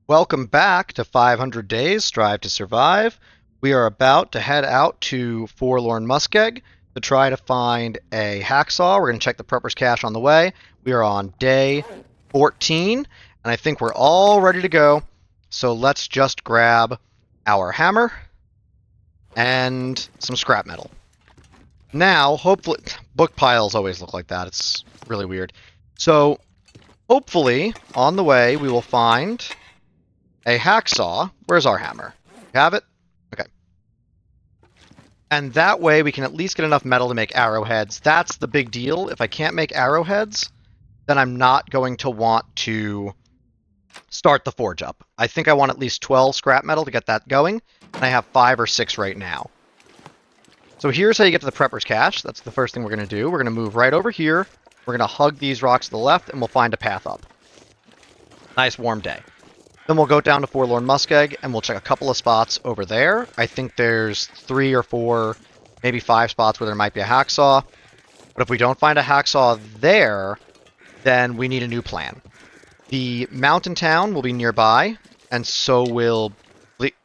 Welcome back to 500 Days Strive to Survive. We are about to head out to Forlorn Muskeg to try to find a hacksaw. We're going to check the prepper's cache on the way. We are on day 14, and I think we're all ready to go. So let's just grab our hammer and some scrap metal. Now, hopefully, book piles always look like that. It's really weird. So, hopefully, on the way, we will find a hacksaw. Where's our hammer? We have it? Okay. And that way we can at least get enough metal to make arrowheads. That's the big deal. If I can't make arrowheads, then I'm not going to want to start the forge up. I think I want at least 12 scrap metal to get that going, and I have 5 or 6 right now. So here's how you get to the prepper's cache. That's the first thing we're going to do. We're going to move right over here. We're going to hug these rocks to the left, and we'll find a path up. Nice warm day. Then we'll go down to Forlorn Muskeg, and we'll check a couple of spots over there. I think there's 3 or 4, maybe 5 spots where there might be a hacksaw. But if we don't find a hacksaw there, then we need a new plan. The mountain town will be nearby, and so will...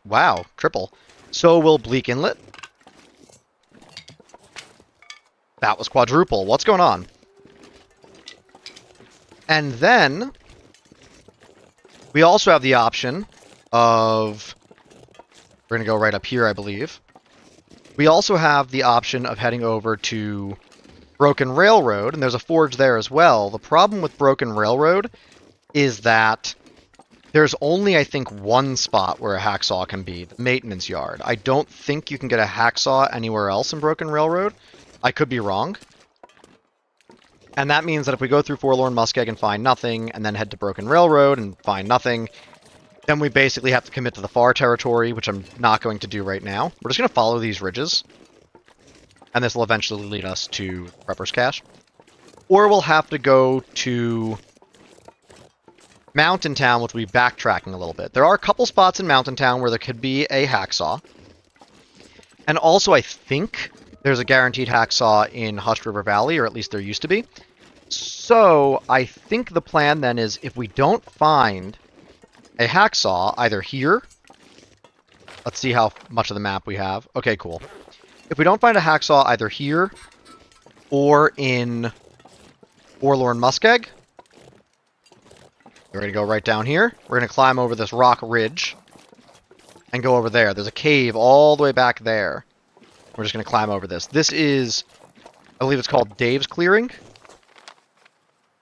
Wow, triple. So will Bleak Inlet. That was quadruple. What's going on? And then we also have the option of... We're going to go right up here, I believe. We also have the option of heading over to Broken Railroad, and there's a forge there as well. The problem with Broken Railroad is that there's only, I think, one spot where a hacksaw can be, the maintenance yard. I don't think you can get a hacksaw anywhere else in Broken Railroad. I could be wrong. And that means that if we go through Forlorn Muskeg and find nothing, and then head to Broken Railroad and find nothing, then we basically have to commit to the far territory, which I'm not going to do right now. We're just going to follow these ridges, and this will eventually lead us to Prepper's Cache. Or we'll have to go to Mountain Town, which will be backtracking a little bit. There are a couple spots in Mountain Town where there could be a hacksaw. And also, I think there's a guaranteed hacksaw in Hushed River Valley, or at least there used to be. So, I think the plan then is if we don't find a hacksaw either here... Let's see how much of the map we have. Okay, cool. If we don't find a hacksaw either here or in Forlorn Muskeg, we're going to go right down here. We're going to climb over this rock ridge and go over there. There's a cave all the way back there. We're just going to climb over this. This is, I believe it's called Dave's Clearing.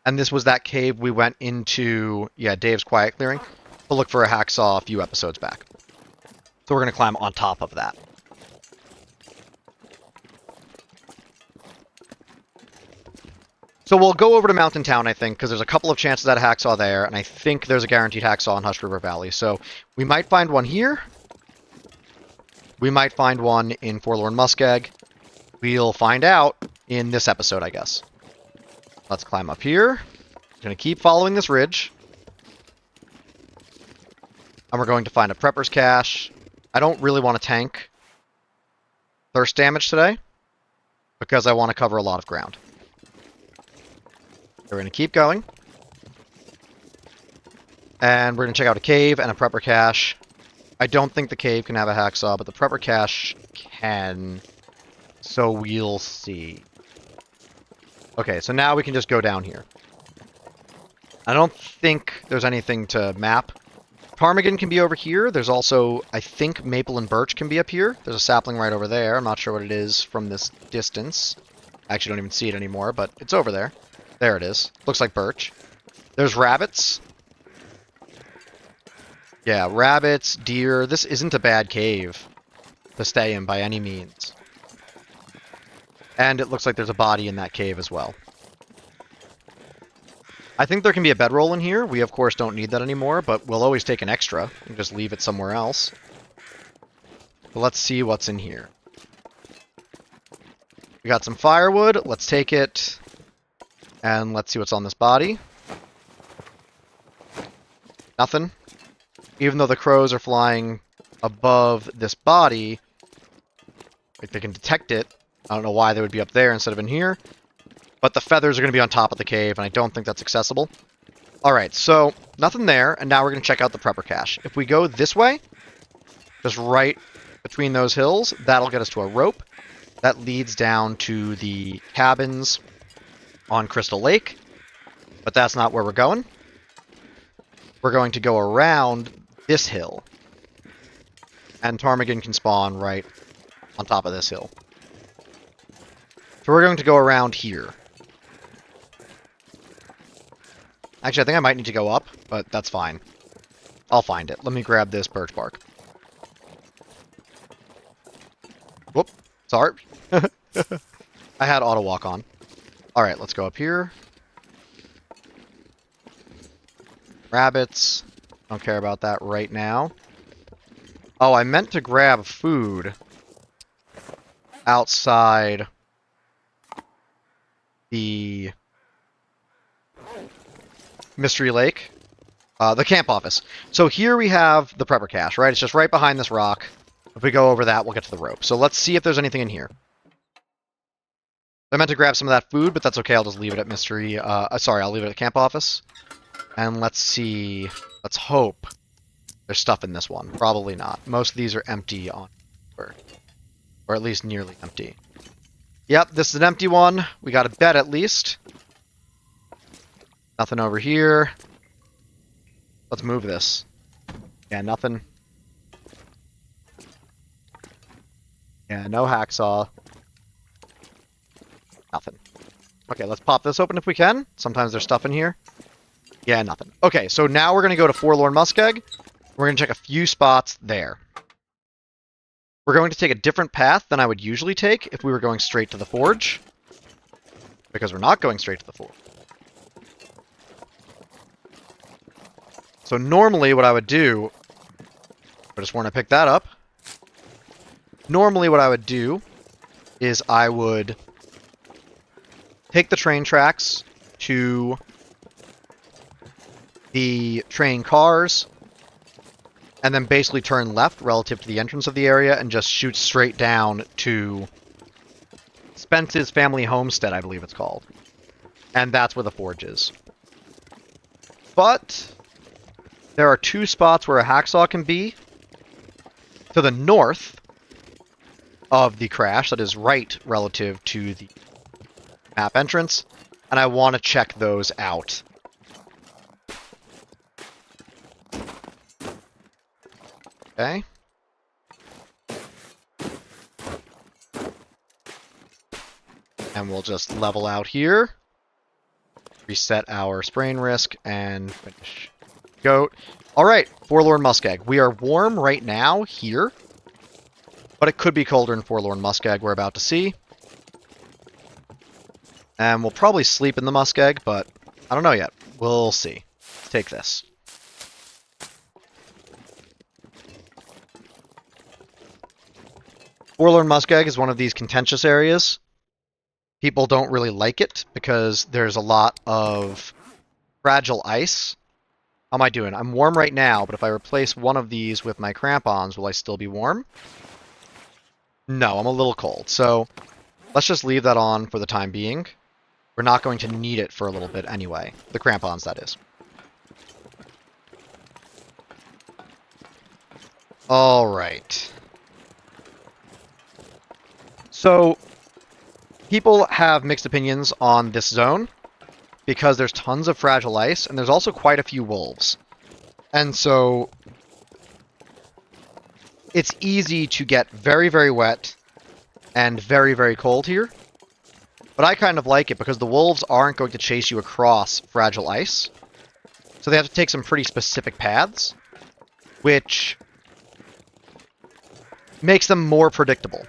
And this was that cave we went into, yeah, Dave's Quiet Clearing, to look for a hacksaw a few episodes back. So we're going to climb on top of that. So we'll go over to Mountain Town, I think, because there's a couple of chances at a hacksaw there, and I think there's a guaranteed hacksaw in Hushed River Valley. So we might find one here. We might find one in Forlorn Muskeg. We'll find out in this episode, I guess. Let's climb up here. We're going to keep following this ridge. And we're going to find a prepper's cache. I don't really want to tank thirst damage today, because I want to cover a lot of ground. We're going to keep going. And we're going to check out a cave and a prepper cache. I don't think the cave can have a hacksaw, but the prepper cache can. So we'll see. Okay, so now we can just go down here. I don't think there's anything to map. Ptarmigan can be over here. There's also, I think, maple and birch can be up here. There's a sapling right over there. I'm not sure what it is from this distance. I actually don't even see it anymore, but it's over there. There it is. Looks like birch. There's rabbits. Yeah, rabbits, deer. This isn't a bad cave to stay in by any means. And it looks like there's a body in that cave as well. I think there can be a bedroll in here. We, of course, don't need that anymore, but we'll always take an extra and just leave it somewhere else. But let's see what's in here. We got some firewood. Let's take it. And let's see what's on this body. Nothing. Even though the crows are flying above this body, if they can detect it, I don't know why they would be up there instead of in here. But the feathers are going to be on top of the cave, and I don't think that's accessible. Alright, so nothing there, and now we're going to check out the prepper cache. If we go this way, just right between those hills, that'll get us to a rope. That leads down to the cabins on Crystal Lake, but that's not where we're going. We're going to go around this hill, and ptarmigan can spawn right on top of this hill. So we're going to go around here. Actually, I think I might need to go up, but that's fine. I'll find it. Let me grab this birch bark. Whoop. Sorry. I had auto walk on. Alright, let's go up here. Rabbits. Don't care about that right now. Oh, I meant to grab food outside the Mystery Lake. The camp office. So here we have the prepper cache, right? It's just right behind this rock. If we go over that, we'll get to the rope. So let's see if there's anything in here. I meant to grab some of that food, but that's okay. I'll just leave it at mystery. Sorry, I'll leave it at camp office. And let's see. Let's hope there's stuff in this one. Probably not. Most of these are empty on or at least nearly empty. Yep, this is an empty one. We got a bed at least. Nothing over here. Let's move this. Yeah, nothing. Yeah, no hacksaw. Nothing. Okay, let's pop this open if we can. Sometimes there's stuff in here. Yeah, nothing. Okay, so now we're going to go to Forlorn Muskeg. We're going to check a few spots there. We're going to take a different path than I would usually take if we were going straight to the forge. Because we're not going straight to the forge. So normally what I would do... I just want to pick that up. Normally what I would do is I would take the train tracks to the train cars and then basically turn left relative to the entrance of the area and just shoot straight down to Spence's Family Homestead, I believe it's called. And that's where the forge is. But there are two spots where a hacksaw can be. To the north of the crash, that is right relative to the map entrance, and I want to check those out. Okay. And we'll just level out here, reset our sprain risk, and finish. Goat. Alright, Forlorn Muskeg. We are warm right now here, but it could be colder in Forlorn Muskeg, we're about to see. And we'll probably sleep in the Muskeg, but I don't know yet. We'll see. Take this. Forlorn Muskeg is one of these contentious areas. People don't really like it because there's a lot of fragile ice. How am I doing? I'm warm right now, but if I replace one of these with my crampons, will I still be warm? No, I'm a little cold. So let's just leave that on for the time being. We're not going to need it for a little bit anyway. The crampons, that is. Alright. So, people have mixed opinions on this zone because there's tons of fragile ice, and there's also quite a few wolves. And so, it's easy to get very, very wet and very, very cold here. But I kind of like it because the wolves aren't going to chase you across fragile ice. So they have to take some pretty specific paths, which makes them more predictable.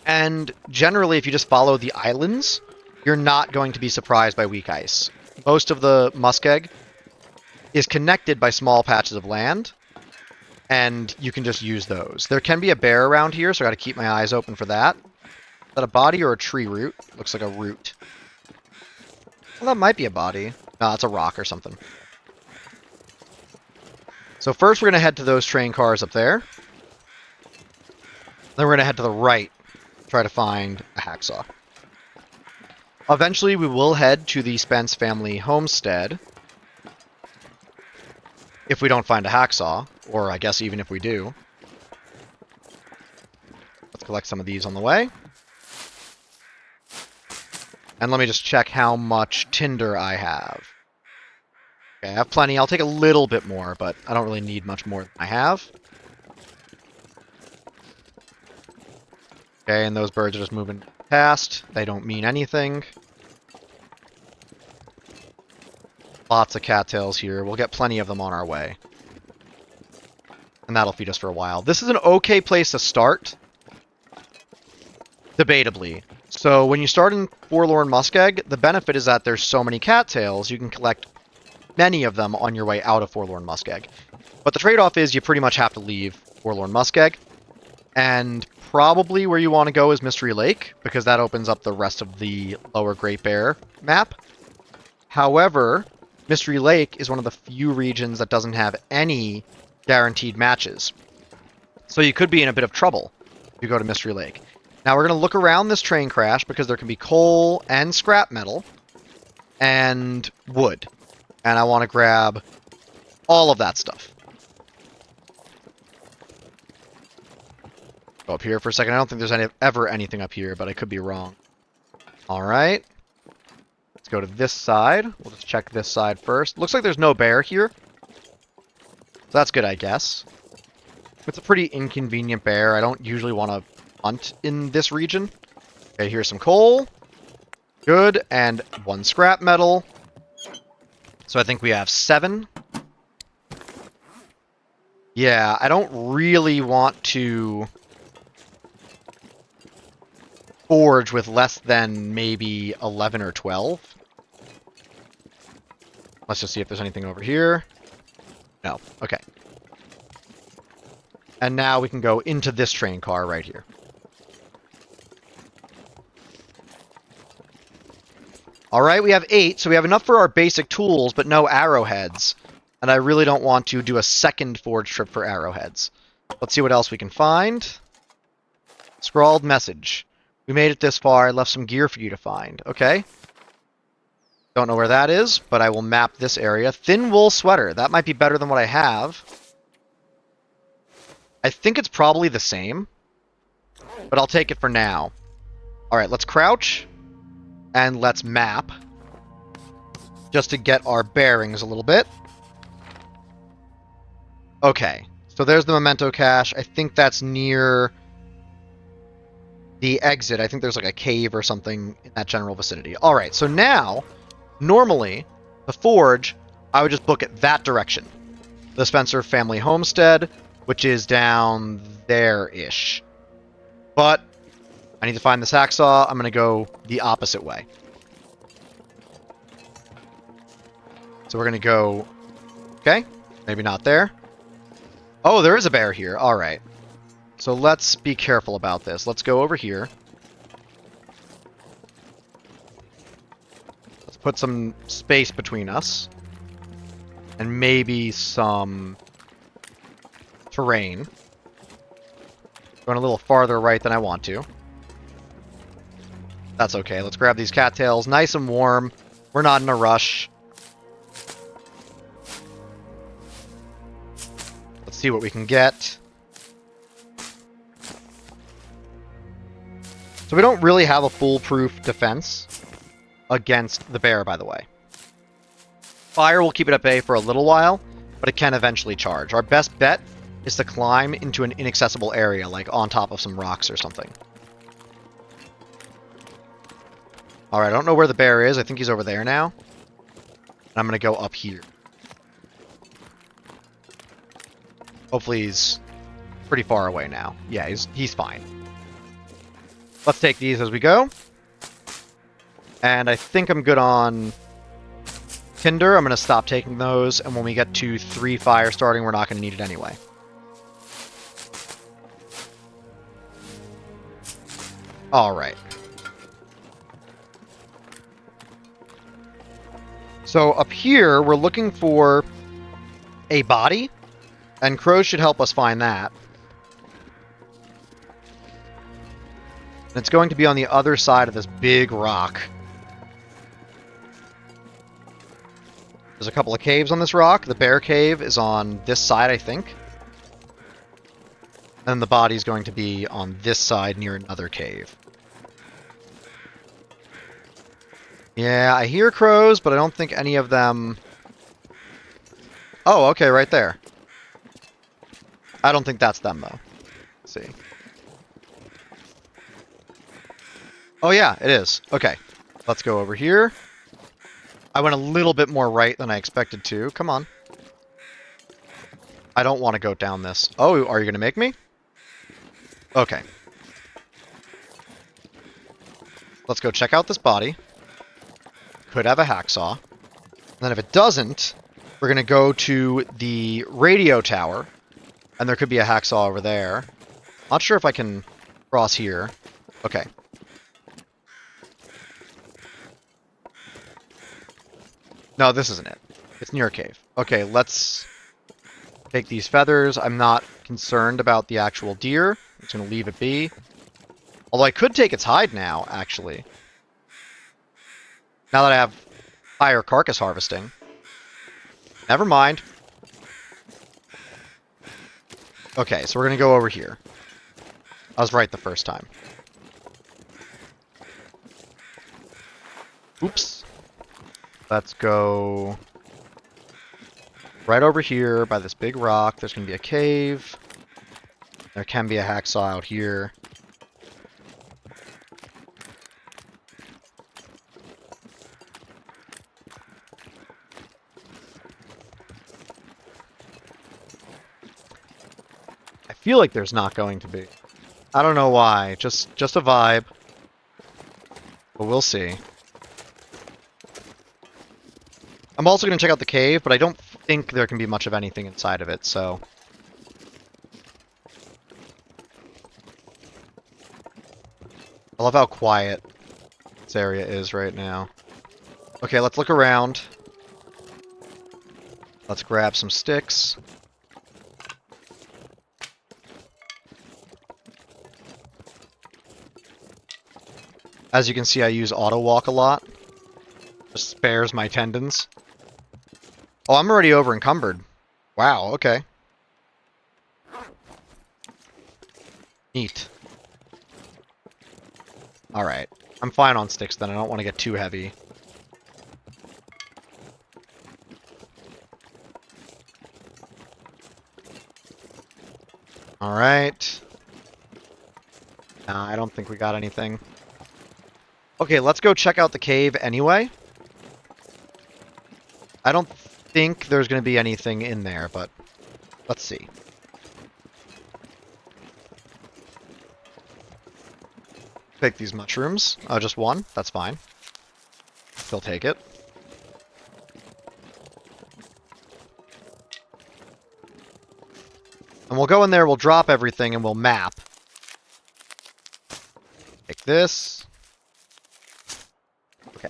And generally, if you just follow the islands, you're not going to be surprised by weak ice. Most of the Muskeg is connected by small patches of land, and you can just use those. There can be a bear around here, so I gotta keep my eyes open for that. Is that a body or a tree root? Looks like a root. Well, that might be a body. No, it's a rock or something. So first we're gonna head to those train cars up there. Then we're gonna head to the right, try to find a hacksaw. Eventually, we will head to the Spence family homestead. If we don't find a hacksaw, or I guess even if we do. Let's collect some of these on the way. And let me just check how much tinder I have. Okay, I have plenty. I'll take a little bit more, but I don't really need much more than I have. Okay, and those birds are just moving past. They don't mean anything. Lots of cattails here. We'll get plenty of them on our way. And that'll feed us for a while. This is an okay place to start. Debatably. So when you start in Forlorn Muskeg, the benefit is that there's so many cattails, you can collect many of them on your way out of Forlorn Muskeg. But the trade-off is you pretty much have to leave Forlorn Muskeg. And probably where you want to go is Mystery Lake, because that opens up the rest of the Lower Great Bear map. However, Mystery Lake is one of the few regions that doesn't have any guaranteed matches. So you could be in a bit of trouble if you go to Mystery Lake. Now we're going to look around this train crash because there can be coal and scrap metal and wood. And I want to grab all of that stuff. Go up here for a second. I don't think there's ever anything up here, but I could be wrong. Alright. Let's go to this side. We'll just check this side first. Looks like there's no bear here. So that's good, I guess. It's a pretty inconvenient bear. I don't usually want to hunt in this region. Okay, here's some coal. Good, and 1 scrap metal. So I think we have 7. Yeah, I don't really want to forge with less than maybe 11 or 12. Let's just see if there's anything over here. No. Okay. And now we can go into this train car right here. Alright, we have 8, so we have enough for our basic tools, but no arrowheads. And I really don't want to do a second forge trip for arrowheads. Let's see what else we can find. Scrawled message. We made it this far. I left some gear for you to find. Okay. Don't know where that is, but I will map this area. Thin wool sweater. That might be better than what I have. I think it's probably the same, but I'll take it for now. Alright, let's crouch, and let's map, just to get our bearings a little bit. Okay, so there's the memento cache. I think that's near the exit. I think there's like a cave or something in that general vicinity. Alright, so now, normally, the forge, I would just book it that direction. The Spencer family homestead, which is down there-ish. But I need to find this hacksaw. I'm going to go the opposite way. So we're going to go... Okay, maybe not there. Oh, there is a bear here. All right. So let's be careful about this. Let's go over here. Let's put some space between us. And maybe some terrain. Going a little farther right than I want to. That's okay. Let's grab these cattails. Nice and warm. We're not in a rush. Let's see what we can get. So we don't really have a foolproof defense against the bear, by the way. Fire will keep it at bay for a little while, but it can eventually charge. Our best bet is to climb into an inaccessible area, like on top of some rocks or something. Alright, I don't know where the bear is. I think he's over there now. I'm going to go up here. Hopefully he's pretty far away now. Yeah, he's fine. Let's take these as we go. And I think I'm good on tinder. I'm going to stop taking those, and when we get to 3 fire starting, we're not going to need it anyway. Alright. So up here, we're looking for a body, and crows should help us find that. And it's going to be on the other side of this big rock. There's a couple of caves on this rock. The bear cave is on this side, I think. And the body's going to be on this side near another cave. Yeah, I hear crows, but I don't think any of them... Oh, okay, right there. I don't think that's them, though. Let's see. Oh, yeah, it is. Okay, let's go over here. I went a little bit more right than I expected to. Come on. I don't want to go down this. Oh, are you going to make me? Okay. Let's go check out this body. Could have a hacksaw. And then if it doesn't, we're going to go to the radio tower. And there could be a hacksaw over there. Not sure if I can cross here. Okay. No, this isn't it. It's near a cave. Okay, let's take these feathers. I'm not concerned about the actual deer. I'm just going to leave it be. Although I could take its hide now, actually. Now that I have higher carcass harvesting. Never mind. Okay, so we're going to go over here. I was right the first time. Oops. Let's go right over here by this big rock. There's going to be a cave. There can be a hacksaw out here. I feel like there's not going to be. I don't know why. Just a vibe. But we'll see. I'm also going to check out the cave, but I don't think there can be much of anything inside of it, so... I love how quiet this area is right now. Okay, let's look around. Let's grab some sticks. As you can see, I use auto walk a lot. Just spares my tendons. Oh, I'm already over encumbered. Wow, okay. Neat. Alright. I'm fine on sticks then. I don't want to get too heavy. Alright. Nah, I don't think we got anything. Okay, let's go check out the cave anyway. I don't think there's going to be anything in there, but let's see. Take these mushrooms. Just one. That's fine. Still take it. And we'll go in there, we'll drop everything, and we'll map. Take this. Okay.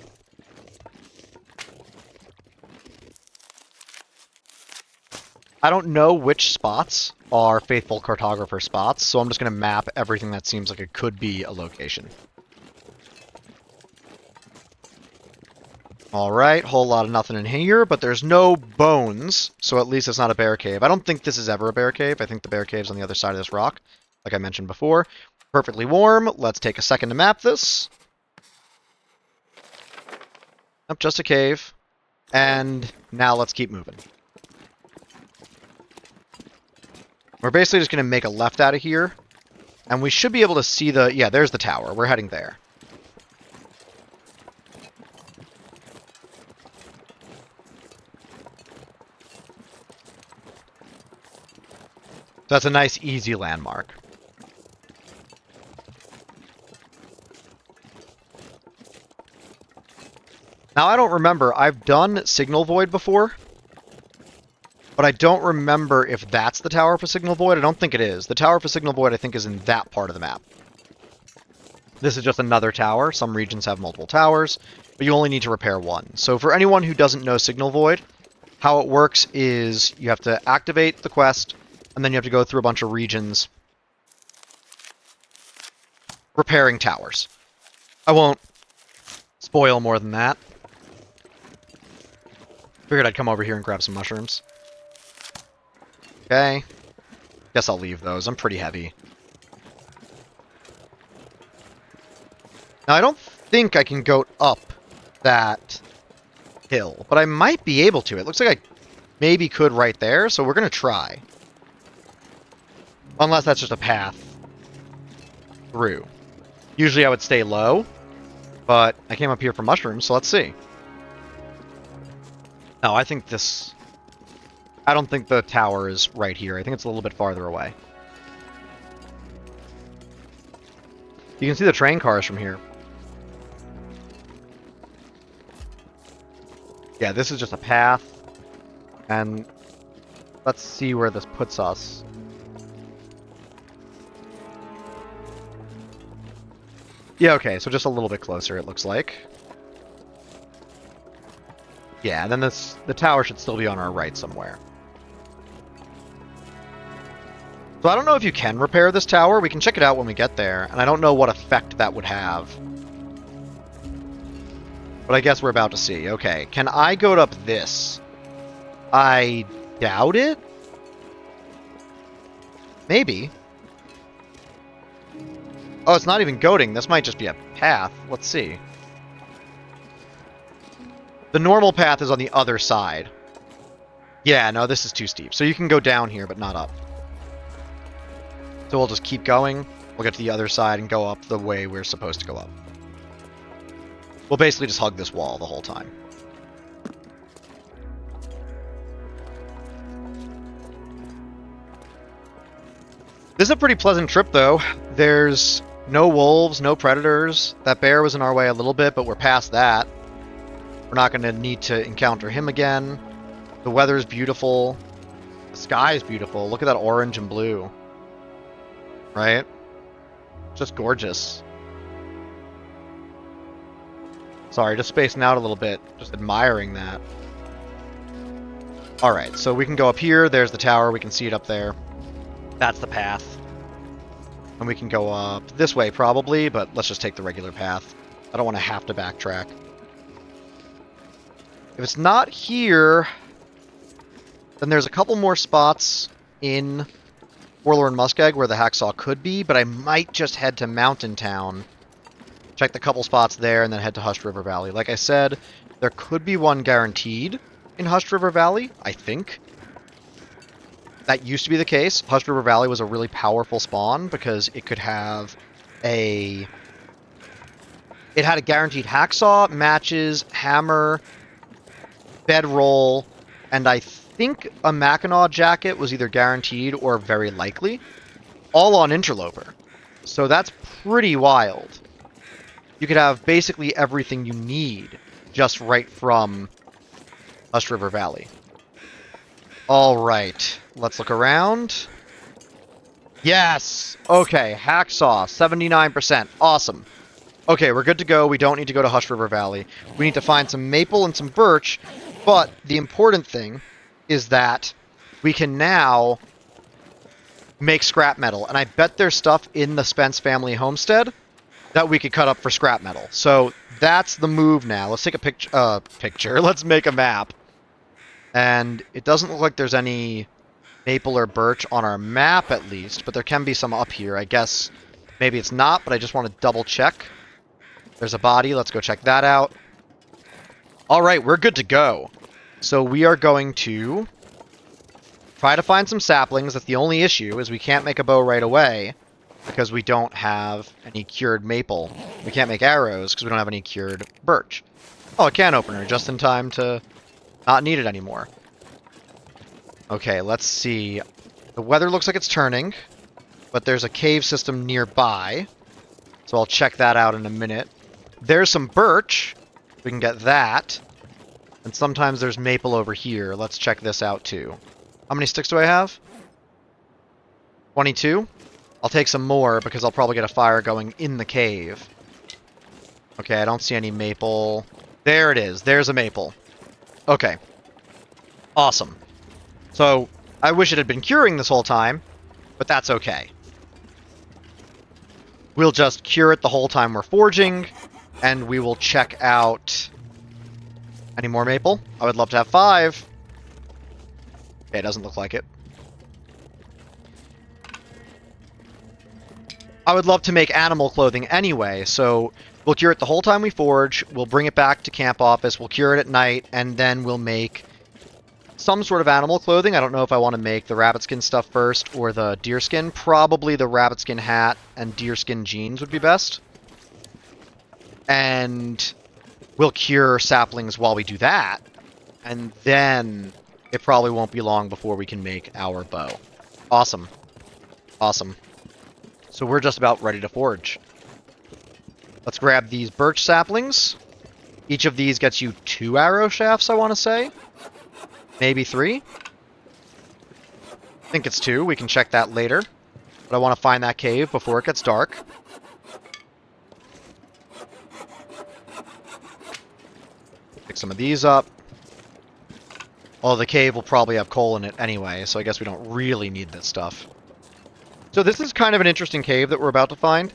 I don't know which spots are faithful cartographer spots, so I'm just going to map everything that seems like it could be a location. Alright, whole lot of nothing in here, but there's no bones, so at least it's not a bear cave. I don't think this is ever a bear cave. I think the bear cave's on the other side of this rock, like I mentioned before. Perfectly warm. Let's take a second to map this. Nope, just a cave. And now let's keep moving. We're basically just going to make a left out of here. And we should be able to see the... Yeah, there's the tower. We're heading there. That's a nice, easy landmark. Now, I don't remember. I've done Signal Void before. But I don't remember if that's the Tower for Signal Void. I don't think it is. The Tower for Signal Void, I think, is in that part of the map. This is just another tower. Some regions have multiple towers, but you only need to repair one. So for anyone who doesn't know Signal Void, how it works is you have to activate the quest, and then you have to go through a bunch of regions repairing towers. I won't spoil more than that. Figured I'd come over here and grab some mushrooms. Okay. Guess I'll leave those. I'm pretty heavy. Now, I don't think I can go up that hill, but I might be able to. It looks like I maybe could right there, so we're going to try. Unless that's just a path through. Usually I would stay low, but I came up here for mushrooms, so let's see. No, I think this... I don't think the tower is right here. I think it's a little bit farther away. You can see the train cars from here. Yeah, this is just a path. And let's see where this puts us. Yeah, okay, so just a little bit closer, it looks like. Yeah, and then the tower should still be on our right somewhere. So I don't know if you can repair this tower. We can check it out when we get there, and I don't know what effect that would have. But I guess we're about to see. Okay, can I go up this? I doubt it. Maybe. Oh, it's not even goating. This might just be a path. Let's see. The normal path is on the other side. Yeah, no, this is too steep. So you can go down here, but not up. So we'll just keep going. We'll get to the other side and go up the way we're supposed to go up. We'll basically just hug this wall the whole time. This is a pretty pleasant trip, though. There's no wolves, no predators. That bear was in our way a little bit, but we're past that. We're not going to need to encounter him again. The weather's beautiful. The sky is beautiful. Look at that orange and blue. Right? Just gorgeous. Sorry, just spacing out a little bit. Just admiring that. Alright, so we can go up here. There's the tower. We can see it up there. That's the path. And we can go up this way, probably, but let's just take the regular path. I don't want to have to backtrack. If it's not here, then there's a couple more spots in Forlorn Muskeg where the hacksaw could be, but I might just head to Mountain Town, check the couple spots there, and then head to Hushed River Valley. Like I said, there could be one guaranteed in Hushed River Valley, I think. That used to be the case. Hushed River Valley was a really powerful spawn because it could have a... It had a guaranteed hacksaw, matches, hammer, bedroll, and I think a Mackinaw jacket was either guaranteed or very likely. All on Interloper. So that's pretty wild. You could have basically everything you need just right from Hushed River Valley. Alright, let's look around. Yes! Okay, hacksaw, 79%. Awesome. Okay, we're good to go. We don't need to go to Hushed River Valley. We need to find some maple and some birch, but the important thing is that we can now make scrap metal, and I bet there's stuff in the Spence family homestead that we could cut up for scrap metal. So that's the move now. Let's take a picture. Let's make a map. And it doesn't look like there's any maple or birch on our map, at least, but there can be some up here. I guess maybe it's not, but I just want to double check. There's a body. Let's go check that out. All right, we're good to go. So we are going to try to find some saplings. That's the only issue, is we can't make a bow right away because we don't have any cured maple. We can't make arrows because we don't have any cured birch. Oh, a can opener, just in time to not need it anymore. Okay, let's see. The weather looks like it's turning, but there's a cave system nearby, so I'll check that out in a minute. There's some birch. We can get that. And sometimes there's maple over here. Let's check this out too. How many sticks do I have? 22? I'll take some more because I'll probably get a fire going in the cave. Okay, I don't see any maple. There it is. There's a maple. Okay. Awesome. So, I wish it had been curing this whole time, but that's okay. We'll just cure it the whole time we're forging, and we will check out Any more maple? I would love to have 5. Okay, it doesn't look like it. I would love to make animal clothing anyway, so we'll cure it the whole time we forge, we'll bring it back to camp office, we'll cure it at night, and then we'll make some sort of animal clothing. I don't know if I want to make the rabbit skin stuff first or the deer skin. Probably the rabbit skin hat and deer skin jeans would be best. And we'll cure saplings while we do that, and then it probably won't be long before we can make our bow. Awesome. Awesome. So we're just about ready to forge. Let's grab these birch saplings. Each of these gets you 2 arrow shafts, I want to say. Maybe 3. I think it's 2. We can check that later. But I want to find that cave before it gets dark. Pick some of these up. Well, the cave will probably have coal in it anyway, so I guess we don't really need this stuff. So this is kind of an interesting cave that we're about to find.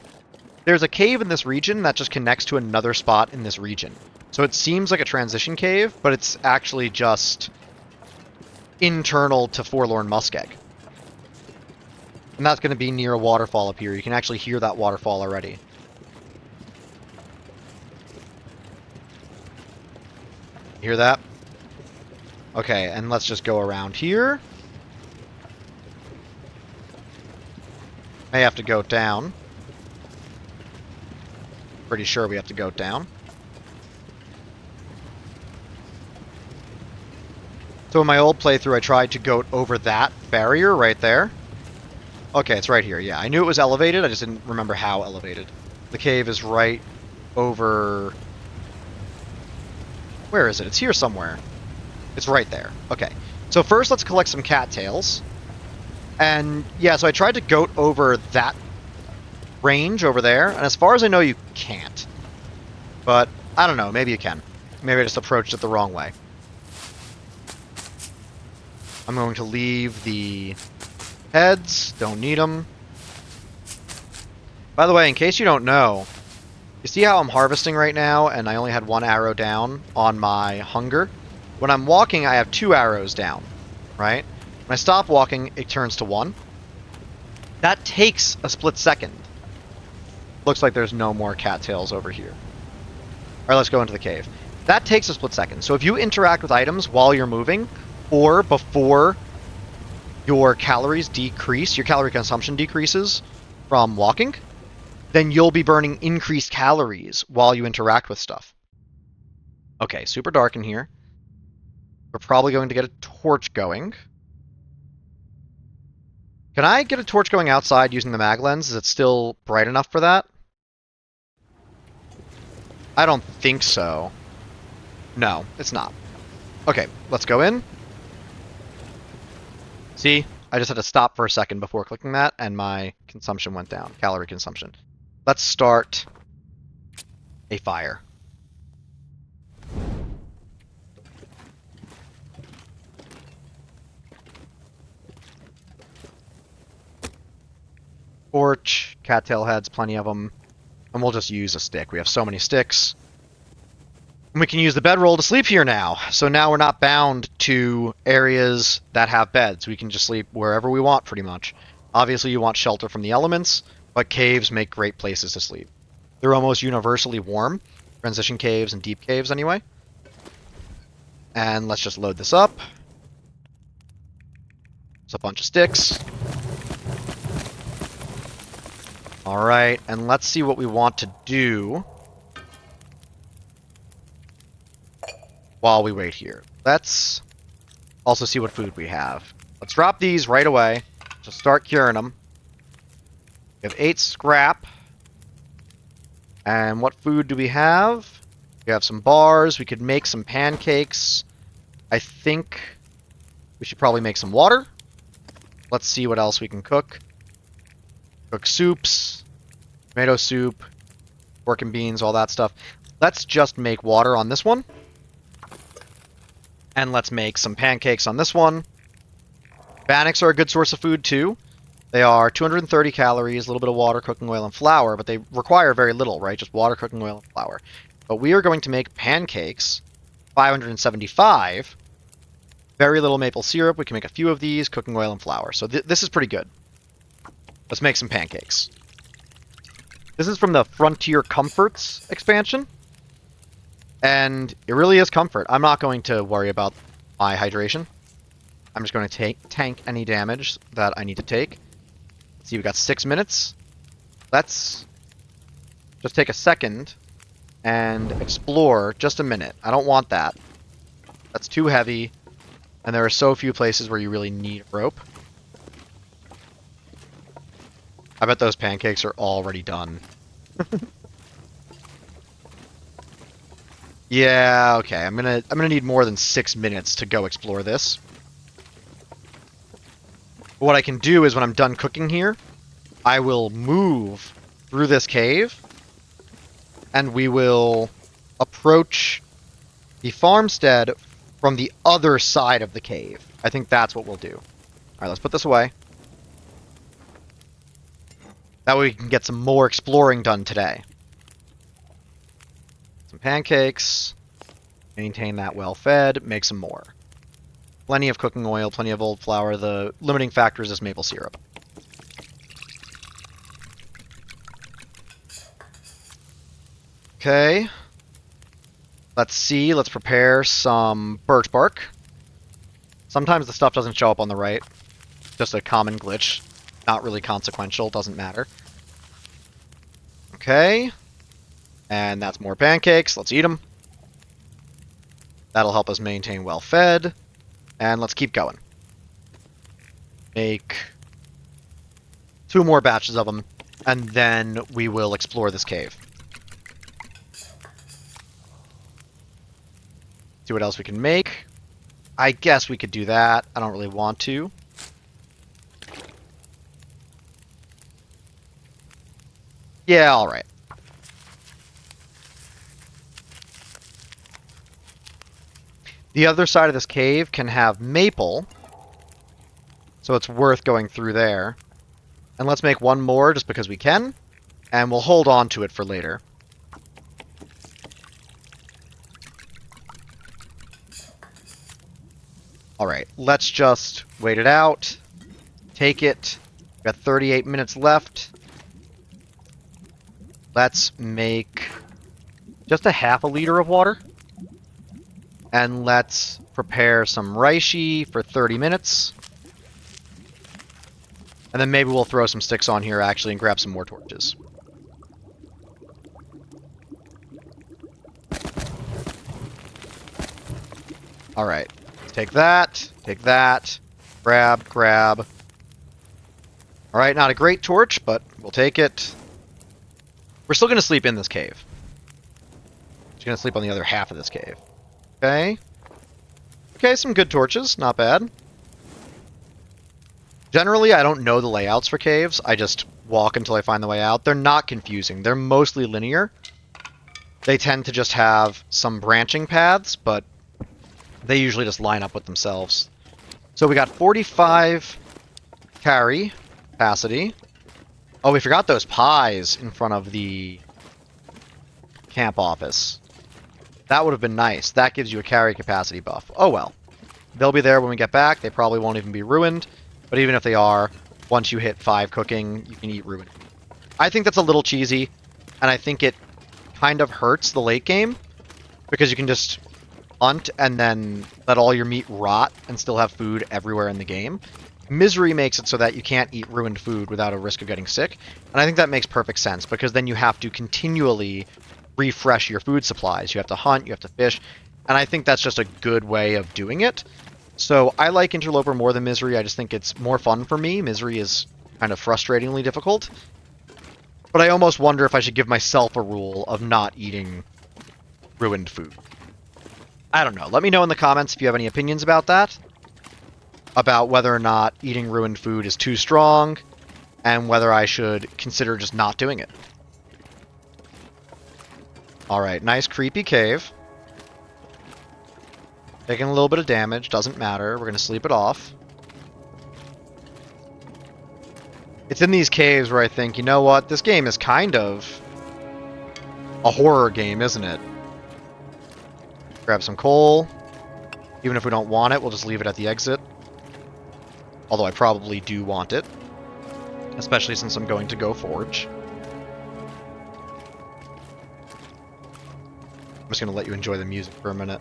There's a cave in this region that just connects to another spot in this region. So it seems like a transition cave, but it's actually just internal to Forlorn Muskeg. And that's going to be near a waterfall up here. You can actually hear that waterfall already. Hear that? Okay, and let's just go around here. May have to go down. Pretty sure we have to go down. So in my old playthrough, I tried to go over that barrier right there. Okay, it's right here. Yeah, I knew it was elevated. I just didn't remember how elevated. The cave is right over... Where is it? It's here somewhere. It's right there. Okay. So first, let's collect some cattails. And yeah, so I tried to goat over that range over there, and as far as I know, you can't. But I don't know, maybe you can. Maybe I just approached it the wrong way. I'm going to leave the heads, don't need them. By the way, in case you don't know, you see how I'm harvesting right now, and I only had 1 arrow down on my hunger? When I'm walking, I have 2 arrows down, right? When I stop walking, it turns to 1. That takes a split second. Looks like there's no more cattails over here. Alright, let's go into the cave. That takes a split second. So if you interact with items while you're moving, or before your calories decrease, your calorie consumption decreases from walking, then you'll be burning increased calories while you interact with stuff. Okay, super dark in here. We're probably going to get a torch going. Can I get a torch going outside using the mag lens? Is it still bright enough for that? I don't think so. No, it's not. Okay, let's go in. See? I just had to stop for a second before clicking that, and my consumption went down. Calorie consumption. Let's start a fire. Torch, cattail heads, plenty of them. And we'll just use a stick. We have so many sticks. And we can use the bedroll to sleep here now. So now we're not bound to areas that have beds. We can just sleep wherever we want, pretty much. Obviously, you want shelter from the elements, but caves make great places to sleep. They're almost universally warm. Transition caves and deep caves, anyway. And let's just load this up. There's a bunch of sticks. Alright, and let's see what we want to do while we wait here. Let's also see what food we have. Let's drop these right away. Just start curing them. We have 8 scrap. And what food do we have? We have some bars. We could make some pancakes. I think we should probably make some water. Let's see what else we can cook. Cook soups, tomato soup, pork and beans, all that stuff. Let's just make water on this one. And let's make some pancakes on this one. Bannocks are a good source of food too. They are 230 calories, a little bit of water, cooking oil, and flour, but they require very little, right? Just water, cooking oil, and flour. But we are going to make pancakes, 575. Very little maple syrup. We can make a few of these. Cooking oil and flour. So this is pretty good. Let's make some pancakes. This is from the Frontier Comforts expansion. And it really is comfort. I'm not going to worry about my hydration. I'm just going to tank any damage that I need to take. Let's see, we got 6 minutes. Let's just take a second and explore just a minute. I don't want that. That's too heavy. And there are so few places where you really need rope. I bet those pancakes are already done. Yeah, okay. I'm gonna need more than 6 minutes to go explore this. But what I can do is when I'm done cooking here, I will move through this cave, and we will approach the farmstead from the other side of the cave. I think that's what we'll do. Alright, let's put this away. That way we can get some more exploring done today. Some pancakes. Maintain that well fed. Make some more. Plenty of cooking oil, plenty of old flour. The limiting factor is this maple syrup. Okay. Let's see. Let's prepare some birch bark. Sometimes the stuff doesn't show up on the right. Just a common glitch. Not really consequential. Doesn't matter. Okay. And that's more pancakes. Let's eat them. That'll help us maintain well fed. And let's keep going. Make 2 more batches of them. And then we will explore this cave. See what else we can make. I guess we could do that. I don't really want to. Yeah, alright. The other side of this cave can have maple, so it's worth going through there. And let's make 1 more just because we can, and we'll hold on to it for later. Alright, let's just wait it out. Take it. We've got 38 minutes left. Let's make just a half a liter of water. And let's prepare some reishi for 30 minutes. And then maybe we'll throw some sticks on here actually and grab some more torches. Alright. Take that. Take that. Grab, grab. Alright, not a great torch, but we'll take it. We're still going to sleep in this cave. Just going to sleep on the other half of this cave. Okay. Okay, some good torches. Not bad. Generally, I don't know the layouts for caves. I just walk until I find the way out. They're not confusing. They're mostly linear. They tend to just have some branching paths, but they usually just line up with themselves. So we got 45 carry capacity. Oh, we forgot those pies in front of the camp office. That would have been nice. That gives you a carry capacity buff. Oh well. They'll be there when we get back. They probably won't even be ruined. But even if they are, once you hit 5 cooking, you can eat ruined. I think that's a little cheesy, and I think it kind of hurts the late game, because you can just hunt and then let all your meat rot and still have food everywhere in the game. Misery makes it so that you can't eat ruined food without a risk of getting sick, and I think that makes perfect sense, because then you have to continually refresh your food supplies. You have to hunt, you have to fish, and I think that's just a good way of doing it. So I like Interloper more than Misery. I just think it's more fun for me. Misery is kind of frustratingly difficult. But I almost wonder if I should give myself a rule of not eating ruined food. I don't know. Let me know in the comments if you have any opinions about that. About whether or not eating ruined food is too strong, and whether I should consider just not doing it. Alright, nice creepy cave. Taking a little bit of damage, doesn't matter. We're going to sleep it off. It's in these caves where I think, you know what, this game is kind of a horror game, isn't it? Grab some coal. Even if we don't want it, we'll just leave it at the exit. Although I probably do want it. Especially since I'm going to go forge. I'm just going to let you enjoy the music for a minute.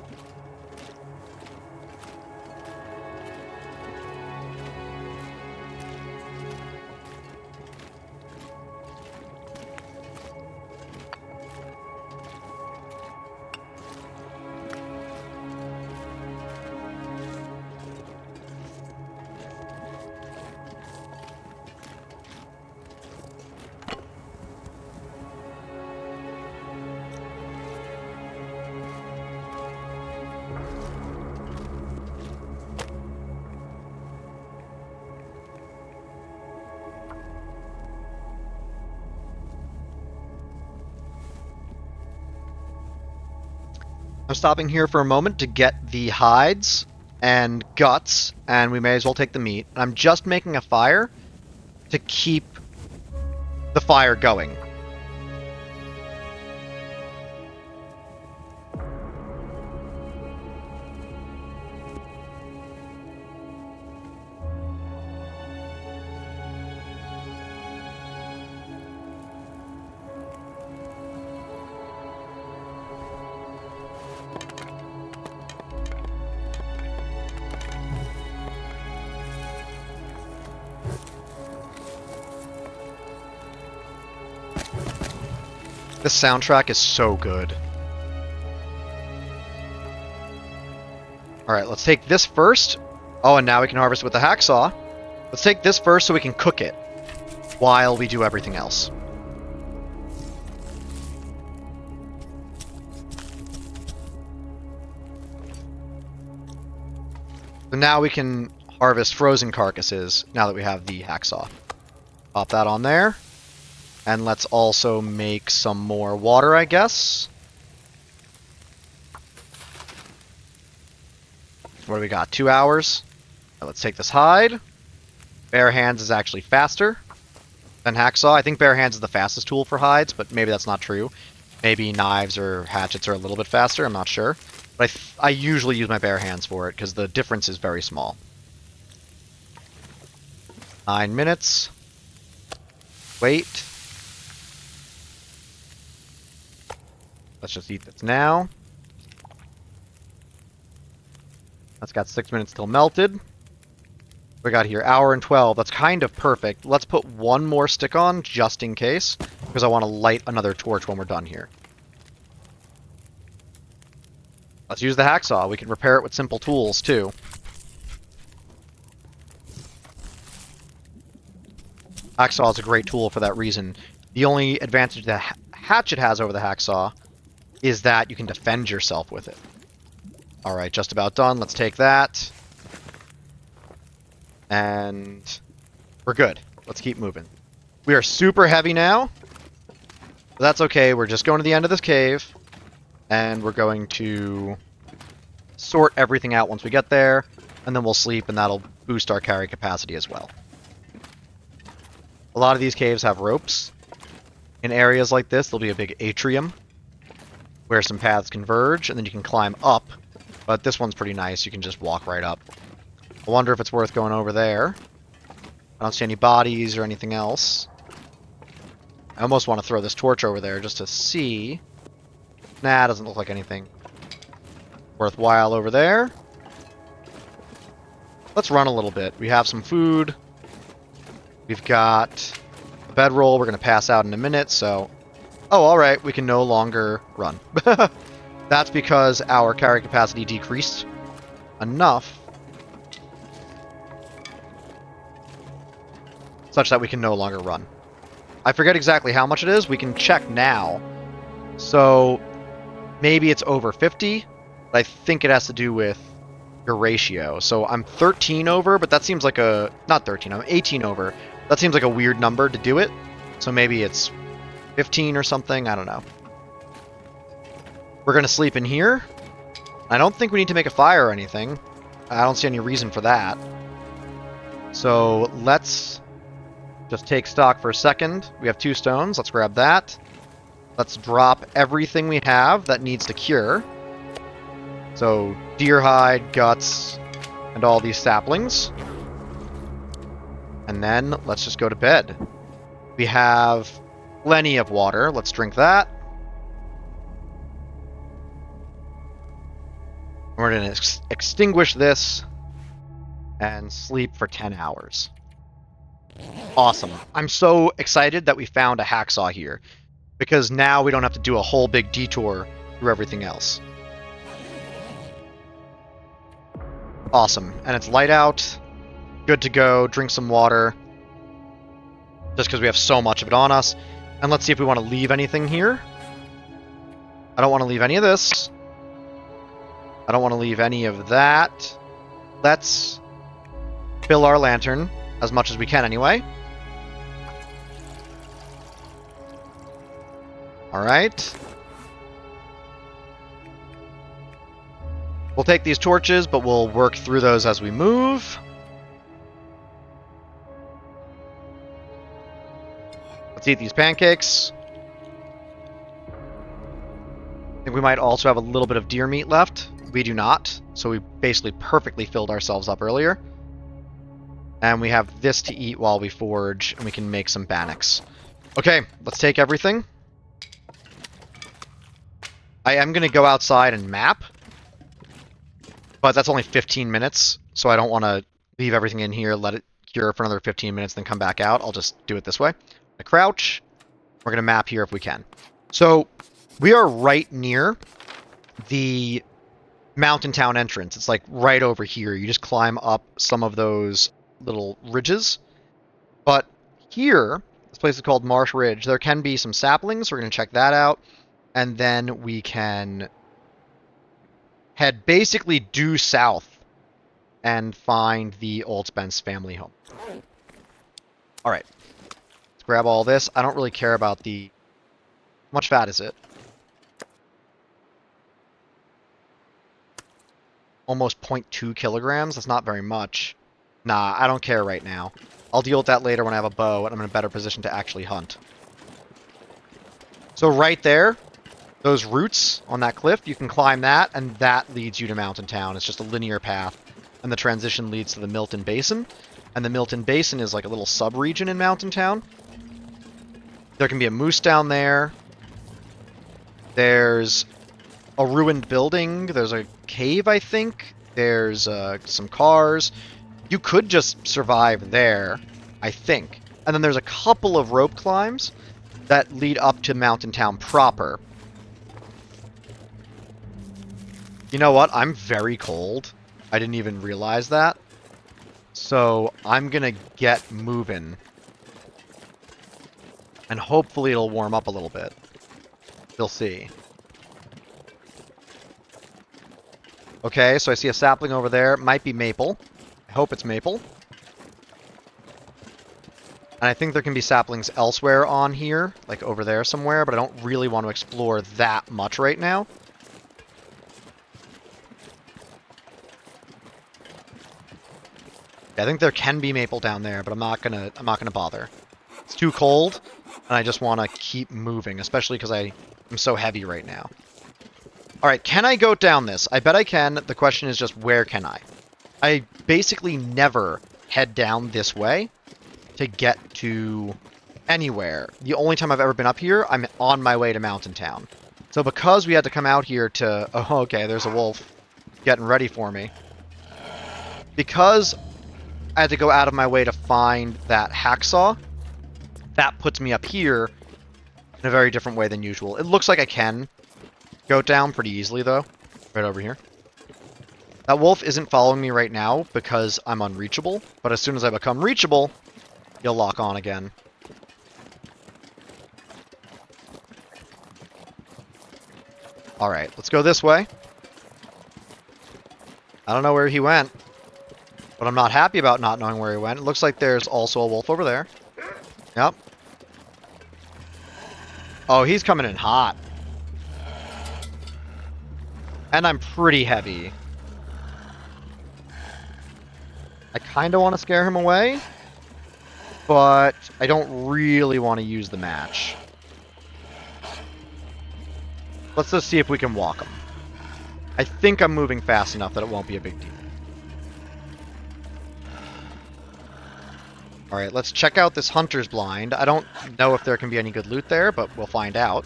I'm stopping here for a moment to get the hides and guts, and we may as well take the meat. I'm just making a fire to keep the fire going. This soundtrack is so good. Alright, let's take this first. Oh, and now we can harvest it with the hacksaw. Let's take this first so we can cook it while we do everything else. So now we can harvest frozen carcasses now that we have the hacksaw. Pop that on there. And let's also make some more water, I guess. What do we got? 2 hours. Now let's take this hide. Bare hands is actually faster than hacksaw. I think bare hands is the fastest tool for hides, but maybe that's not true. Maybe knives or hatchets are a little bit faster. I'm not sure. But I usually use my bare hands for it because the difference is very small. 9 minutes. Wait. Let's just eat this now. That's got 6 minutes till melted. We got here, hour and 12. That's kind of perfect. Let's put one more stick on, just in case, because I want to light another torch when we're done here. Let's use the hacksaw. We can repair it with simple tools, too. Hacksaw is a great tool for that reason. The only advantage that hatchet has over the hacksaw is that you can defend yourself with it. Alright, just about done. Let's take that. And we're good. Let's keep moving. We are super heavy now. But that's okay. We're just going to the end of this cave. And we're going to sort everything out once we get there. And then we'll sleep, and that'll boost our carry capacity as well. A lot of these caves have ropes. In areas like this, there'll be a big atrium where some paths converge, and then you can climb up. But this one's pretty nice. You can just walk right up. I wonder if it's worth going over there. I don't see any bodies or anything else. I almost want to throw this torch over there just to see. Nah, doesn't look like anything worthwhile over there. Let's run a little bit. We have some food. We've got a bedroll. We're going to pass out in a minute, so... Oh, alright, we can no longer run. That's because our carry capacity decreased enough such that we can no longer run. I forget exactly how much it is. We can check now. So, maybe it's over 50, but I think it has to do with your ratio. So I'm 13 over, but that seems like a... Not 13, I'm 18 over. That seems like a weird number to do it. So maybe it's 15 or something, I don't know. We're going to sleep in here. I don't think we need to make a fire or anything. I don't see any reason for that. So let's just take stock for a second. We have 2 stones. Let's grab that. Let's drop everything we have that needs to cure. So, deer hide, guts, and all these saplings. And then, let's just go to bed. We have plenty of water. Let's drink that. We're going to extinguish this and sleep for 10 hours. Awesome. I'm so excited that we found a hacksaw here, because now we don't have to do a whole big detour through everything else. Awesome. And it's light out. Good to go. Drink some water. Just because we have so much of it on us. And let's see if we want to leave anything here. I don't want to leave any of this. I don't want to leave any of that. Let's fill our lantern as much as we can anyway. Alright. We'll take these torches, but we'll work through those as we move. Let's eat these pancakes. I think we might also have a little bit of deer meat left. We do not, so we basically perfectly filled ourselves up earlier. And we have this to eat while we forge, and we can make some bannocks. Okay, let's take everything. I am going to go outside and map, but that's only 15 minutes, so I don't want to leave everything in here, let it cure for another 15 minutes, then come back out. I'll just do it this way. I crouch. We're going to map here if we can. So, we are right near the mountain town entrance. It's like right over here. You just climb up some of those little ridges. But here, this place is called Marsh Ridge. There can be some saplings. We're going to check that out. And then we can head basically due south and find the Old Spence family home. Alright. Let's grab all this. I don't really care about the... How much fat is it? Almost 0.2 kilograms. That's not very much. Nah, I don't care right now. I'll deal with that later when I have a bow and I'm in a better position to actually hunt. So right there, those roots on that cliff, you can climb that, and that leads you to Mountain Town. It's just a linear path, and the transition leads to the Milton Basin. And the Milton Basin is like a little sub-region in Mountain Town. There can be a moose down there. There's a ruined building. There's a cave, I think. There's some cars. You could just survive there, I think. And then there's a couple of rope climbs that lead up to Mountain Town proper. You know what? I'm very cold. I didn't even realize that. So I'm going to get moving. And hopefully it'll warm up a little bit. We'll see. Okay, so I see a sapling over there. It might be maple. I hope it's maple. And I think there can be saplings elsewhere on here, like over there somewhere, but I don't really want to explore that much right now. I think there can be maple down there, but I'm not gonna bother. It's too cold, and I just want to keep moving, especially because I'm so heavy right now. Alright, can I go down this? I bet I can. The question is just, where can I? I basically never head down this way to get to anywhere. The only time I've ever been up here, I'm on my way to Mountain Town. So because we had to come out here to... Oh, okay, there's a wolf getting ready for me. Because I had to go out of my way to find that hacksaw, that puts me up here in a very different way than usual. It looks like I can go down pretty easily, though. Right over here. That wolf isn't following me right now because I'm unreachable, but as soon as I become reachable, he'll lock on again. Alright, let's go this way. I don't know where he went, but I'm not happy about not knowing where he went. It looks like there's also a wolf over there. Yep. Oh, he's coming in hot. And I'm pretty heavy. I kind of want to scare him away, but I don't really want to use the match. Let's just see if we can walk him. I think I'm moving fast enough that it won't be a big deal. Alright, let's check out this hunter's blind. I don't know if there can be any good loot there, but we'll find out.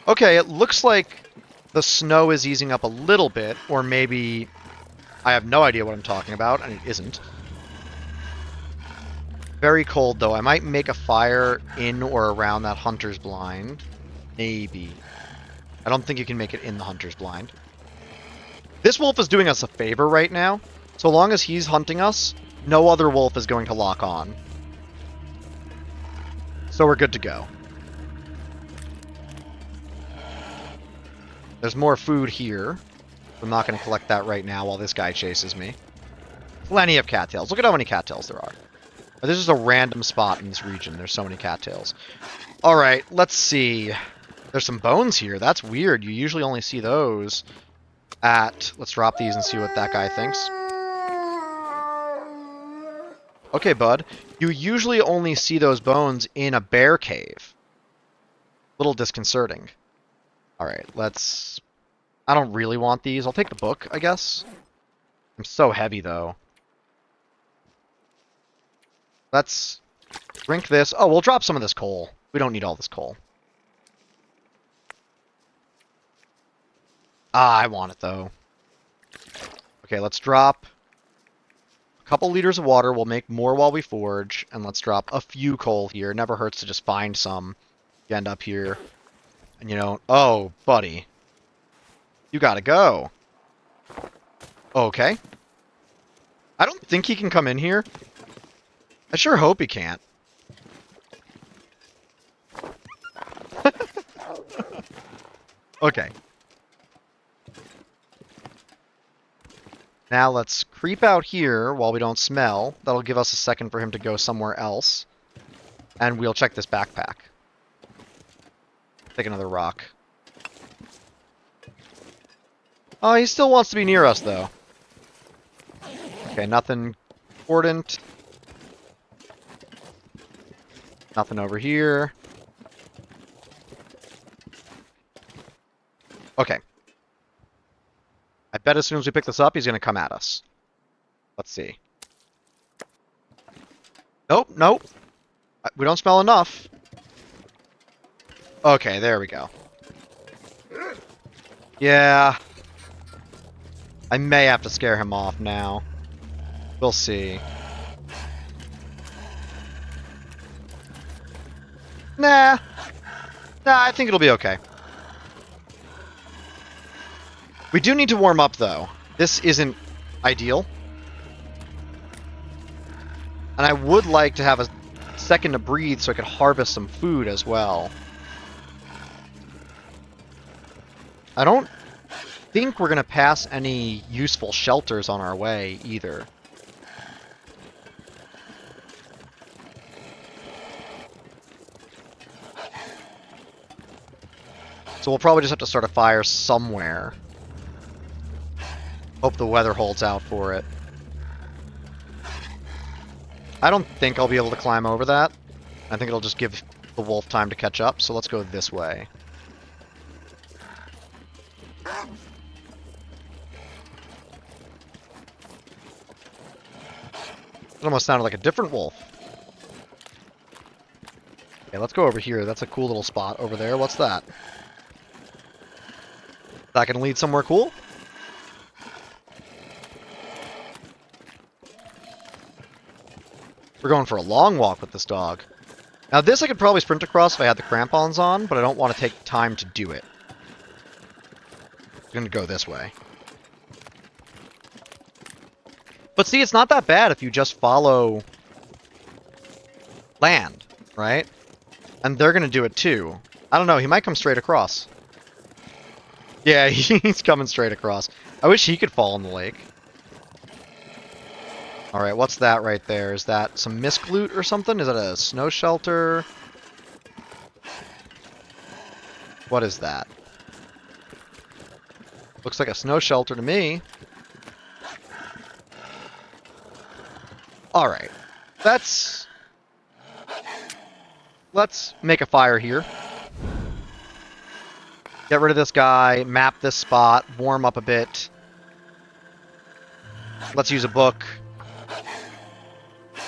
Okay, it looks like the snow is easing up a little bit, or maybe I have no idea what I'm talking about, and it isn't. Very cold, though. I might make a fire in or around that hunter's blind. Maybe. I don't think you can make it in the hunter's blind. This wolf is doing us a favor right now. So long as he's hunting us, no other wolf is going to lock on. So we're good to go. There's more food here. I'm not going to collect that right now while this guy chases me. Plenty of cattails. Look at how many cattails there are. This is a random spot in this region. There's so many cattails. Alright, let's see. There's some bones here. That's weird. You usually only see those at... Let's drop these and see what that guy thinks. Okay, bud. You usually only see those bones in a bear cave. A little disconcerting. Alright, let's... I don't really want these. I'll take the book, I guess. I'm so heavy, though. Let's drink this. Oh, we'll drop some of this coal. We don't need all this coal. Ah, I want it, though. Okay, let's drop a couple liters of water. We'll make more while we forge. And let's drop a few coal here. It never hurts to just find some. You end up here. And you don't... Oh, buddy. You gotta go. Okay. I don't think he can come in here. I sure hope he can't. Okay. Now let's creep out here while we don't smell. That'll give us a second for him to go somewhere else. And we'll check this backpack. Take another rock. Oh, he still wants to be near us, though. Okay, nothing important. Nothing over here. Okay. I bet as soon as we pick this up, he's going to come at us. Let's see. Nope, nope. We don't smell enough. Okay, there we go. Yeah. I may have to scare him off now. We'll see. Nah. Nah, I think it'll be okay. We do need to warm up, though. This isn't ideal. And I would like to have a second to breathe so I could harvest some food as well. I don't think we're going to pass any useful shelters on our way, either. So we'll probably just have to start a fire somewhere. Hope the weather holds out for it. I don't think I'll be able to climb over that. I think it'll just give the wolf time to catch up, so let's go this way. It almost sounded like a different wolf. Okay, let's go over here. That's a cool little spot over there. What's that? That can lead somewhere cool? We're going for a long walk with this dog. Now this I could probably sprint across if I had the crampons on, but I don't want to take time to do it. I'm going to go this way. But see, it's not that bad if you just follow land, right? And they're going to do it too. I don't know, he might come straight across. Yeah, he's coming straight across. I wish he could fall in the lake. Alright, what's that right there? Is that some misc loot or something? Is that a snow shelter? What is that? Looks like a snow shelter to me. Alright. That's... let's make a fire here. Get rid of this guy, map this spot, warm up a bit. Let's use a book.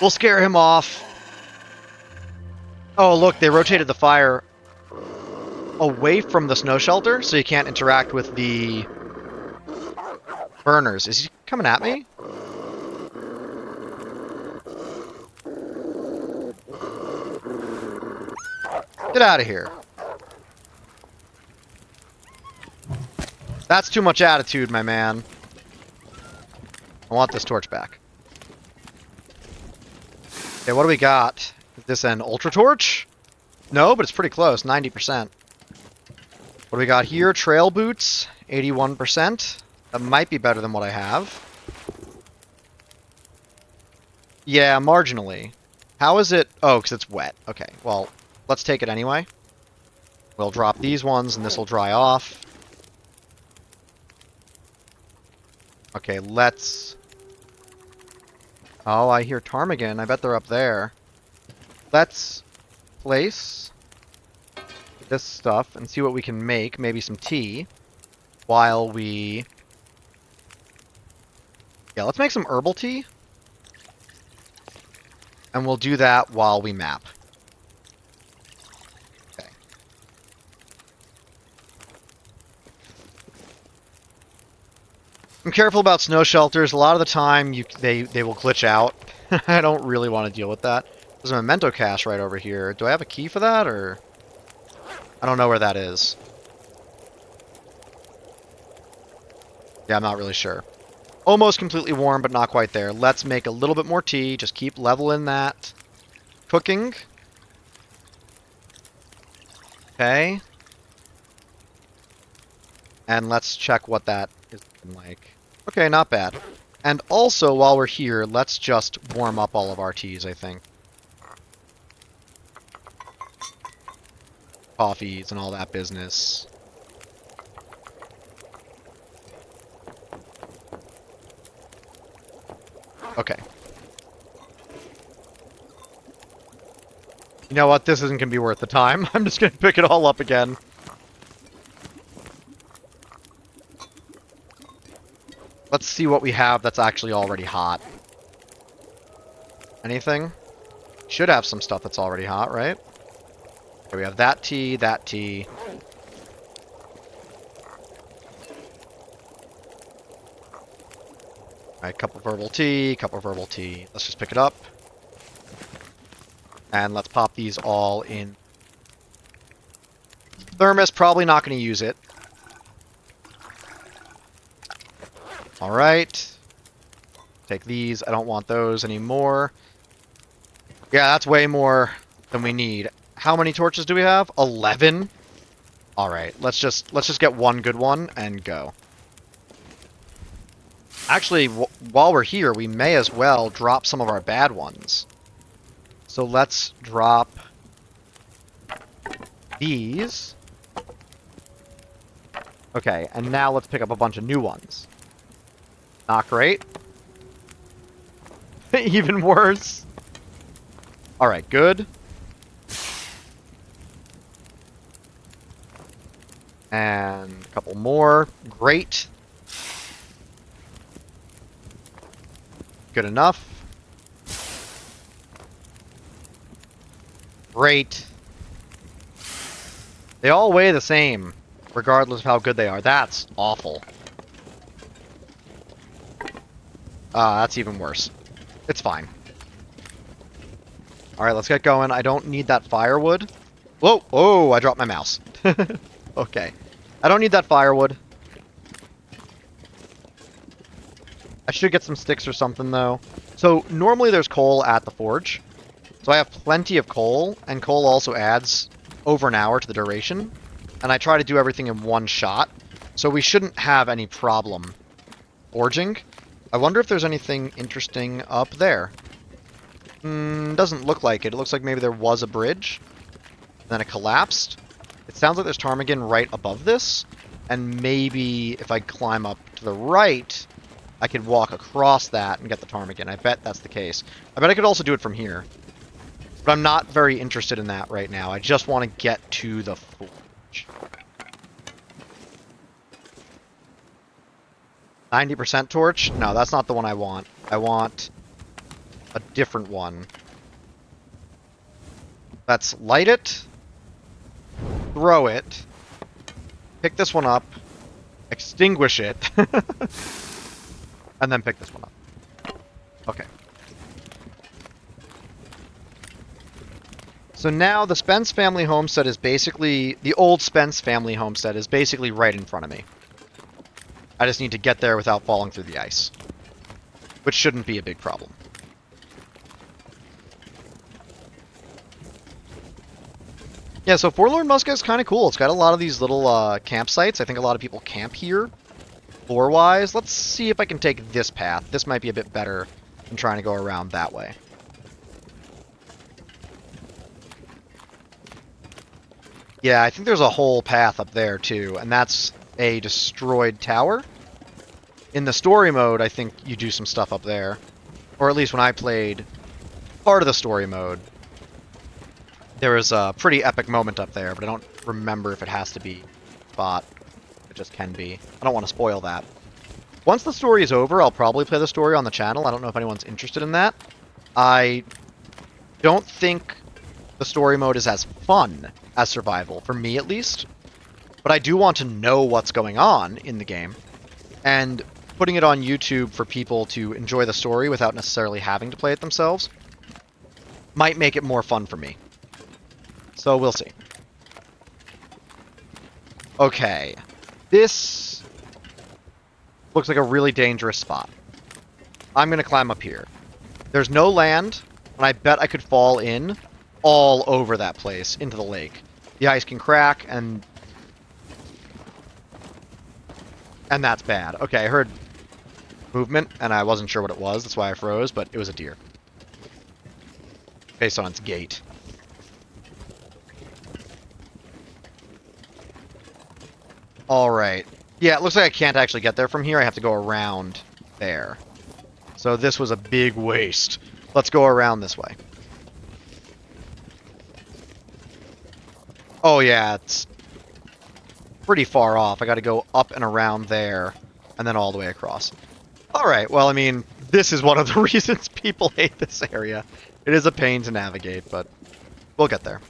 We'll scare him off. Oh, look, they rotated the fire away from the snow shelter, so you can't interact with the burners. Is he coming at me? Get out of here. That's too much attitude, my man. I want this torch back. Okay, what do we got? Is this an ultra torch? No, but it's pretty close, 90%. What do we got here? Trail boots, 81%. That might be better than what I have. Yeah, marginally. How is it? Oh, because it's wet. Okay, well, let's take it anyway. We'll drop these ones, and this will dry off. Okay, let's... Oh, I hear ptarmigan. I bet they're up there. Let's place this stuff and see what we can make. Maybe some tea. While we... Yeah, let's make some herbal tea. And we'll do that while we map. Okay. I'm careful about snow shelters. A lot of the time, they will glitch out. I don't really want to deal with that. There's a memento cache right over here. Do I have a key for that, or... I don't know where that is. Yeah, I'm not really sure. Almost completely warm, but not quite there. Let's make a little bit more tea. Just keep leveling that. Cooking. Okay. And let's check what that is like. Okay, not bad. And also, while we're here, let's just warm up all of our teas, I think. Coffees and all that business. Okay. You know what? This isn't going to be worth the time. I'm just going to pick it all up again. Let's see what we have that's actually already hot. Anything? Should have some stuff that's already hot, right? Okay, we have that tea, that tea. Alright, cup of herbal tea, cup of herbal tea. Let's just pick it up. And let's pop these all in. Thermos, probably not going to use it. Alright. Take these. I don't want those anymore. Yeah, that's way more than we need. How many torches do we have? 11? Alright, let's just get one good one and go. Actually, while we're here, we may as well drop some of our bad ones. So let's drop these. Okay, and now let's pick up a bunch of new ones. Not great. Even worse. Alright, good. And a couple more. Great. Good enough. Great. They all weigh the same, regardless of how good they are. That's awful. That's even worse. It's fine. Alright, let's get going. I don't need that firewood. Whoa! Oh, I dropped my mouse. Okay. I don't need that firewood. I should get some sticks or something, though. So, normally there's coal at the forge. So I have plenty of coal, and coal also adds over an hour to the duration. And I try to do everything in one shot. So we shouldn't have any problem forging. I wonder if there's anything interesting up there. Doesn't look like it. It looks like maybe there was a bridge. Then it collapsed. It sounds like there's ptarmigan right above this. And maybe if I climb up to the right, I could walk across that and get the ptarmigan. I bet that's the case. I bet I could also do it from here. But I'm not very interested in that right now. I just want to get to the forge. 90% torch? No, that's not the one I want. I want a different one. Let's light it, throw it, pick this one up, extinguish it, and then pick this one up. Okay. So now the Spence family homestead is basically, the old Spence family homestead is basically right in front of me. I just need to get there without falling through the ice, which shouldn't be a big problem. Yeah, so Forlorn Muskeg is kind of cool. It's got a lot of these little campsites. I think a lot of people camp here, lore-wise. Let's see if I can take this path. This might be a bit better than trying to go around that way. Yeah, I think there's a whole path up there, too, and that's a destroyed tower. In the story mode, I think you do some stuff up there. Or at least when I played part of the story mode, there was a pretty epic moment up there, but I don't remember if it has to be spot. It just can be. I don't want to spoil that. Once the story is over, I'll probably play the story on the channel. I don't know if anyone's interested in that. I don't think the story mode is as fun as survival, for me at least. But I do want to know what's going on in the game. And putting it on YouTube for people to enjoy the story without necessarily having to play it themselves might make it more fun for me. So we'll see. Okay. This looks like a really dangerous spot. I'm going to climb up here. There's no land, and I bet I could fall in all over that place into the lake. The ice can crack, and that's bad. Okay, I heard movement, and I wasn't sure what it was. That's why I froze, but it was a deer. Based on its gait. Alright. Yeah, it looks like I can't actually get there from here. I have to go around there. So this was a big waste. Let's go around this way. Oh yeah, it's pretty far off. I gotta go up and around there, and then all the way across. Alright, well, I mean, this is one of the reasons people hate this area. It is a pain to navigate, but we'll get there.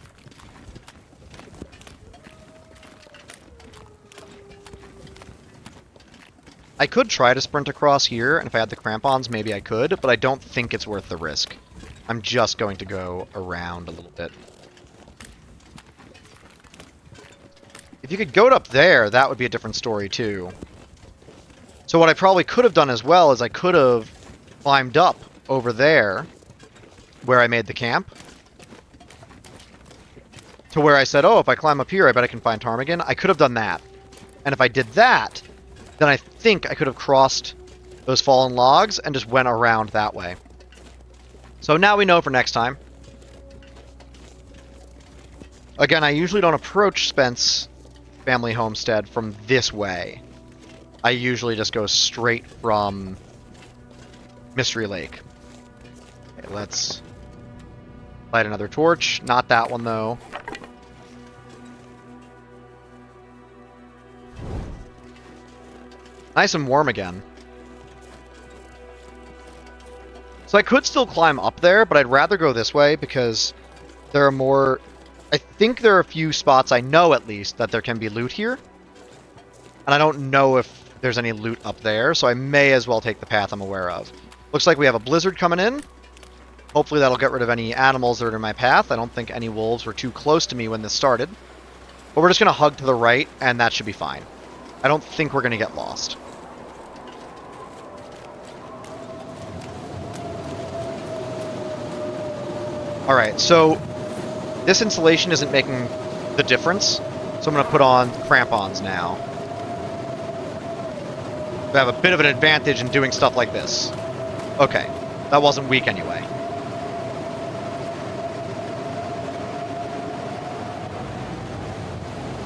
I could try to sprint across here, and if I had the crampons, maybe I could, but I don't think it's worth the risk. I'm just going to go around a little bit. If you could go up there, that would be a different story, too. So what I probably could have done as well is I could have climbed up over there, where I made the camp, to where I said, oh, if I climb up here, I bet I can find ptarmigan. I could have done that. And if I did that, then I think I could have crossed those fallen logs and just went around that way. So now we know for next time. Again, I usually don't approach Spence family homestead from this way. I usually just go straight from Mystery Lake. Okay, let's light another torch. Not that one, though. Nice and warm again. So I could still climb up there, but I'd rather go this way because there are more... I think there are a few spots, I know at least, that there can be loot here. And I don't know if there's any loot up there, so I may as well take the path I'm aware of. Looks like we have a blizzard coming in. Hopefully that'll get rid of any animals that are in my path. I don't think any wolves were too close to me when this started. But we're just going to hug to the right, and that should be fine. I don't think we're going to get lost. Alright, so this insulation isn't making the difference, so I'm going to put on crampons now. We have a bit of an advantage in doing stuff like this. Okay, that wasn't weak anyway.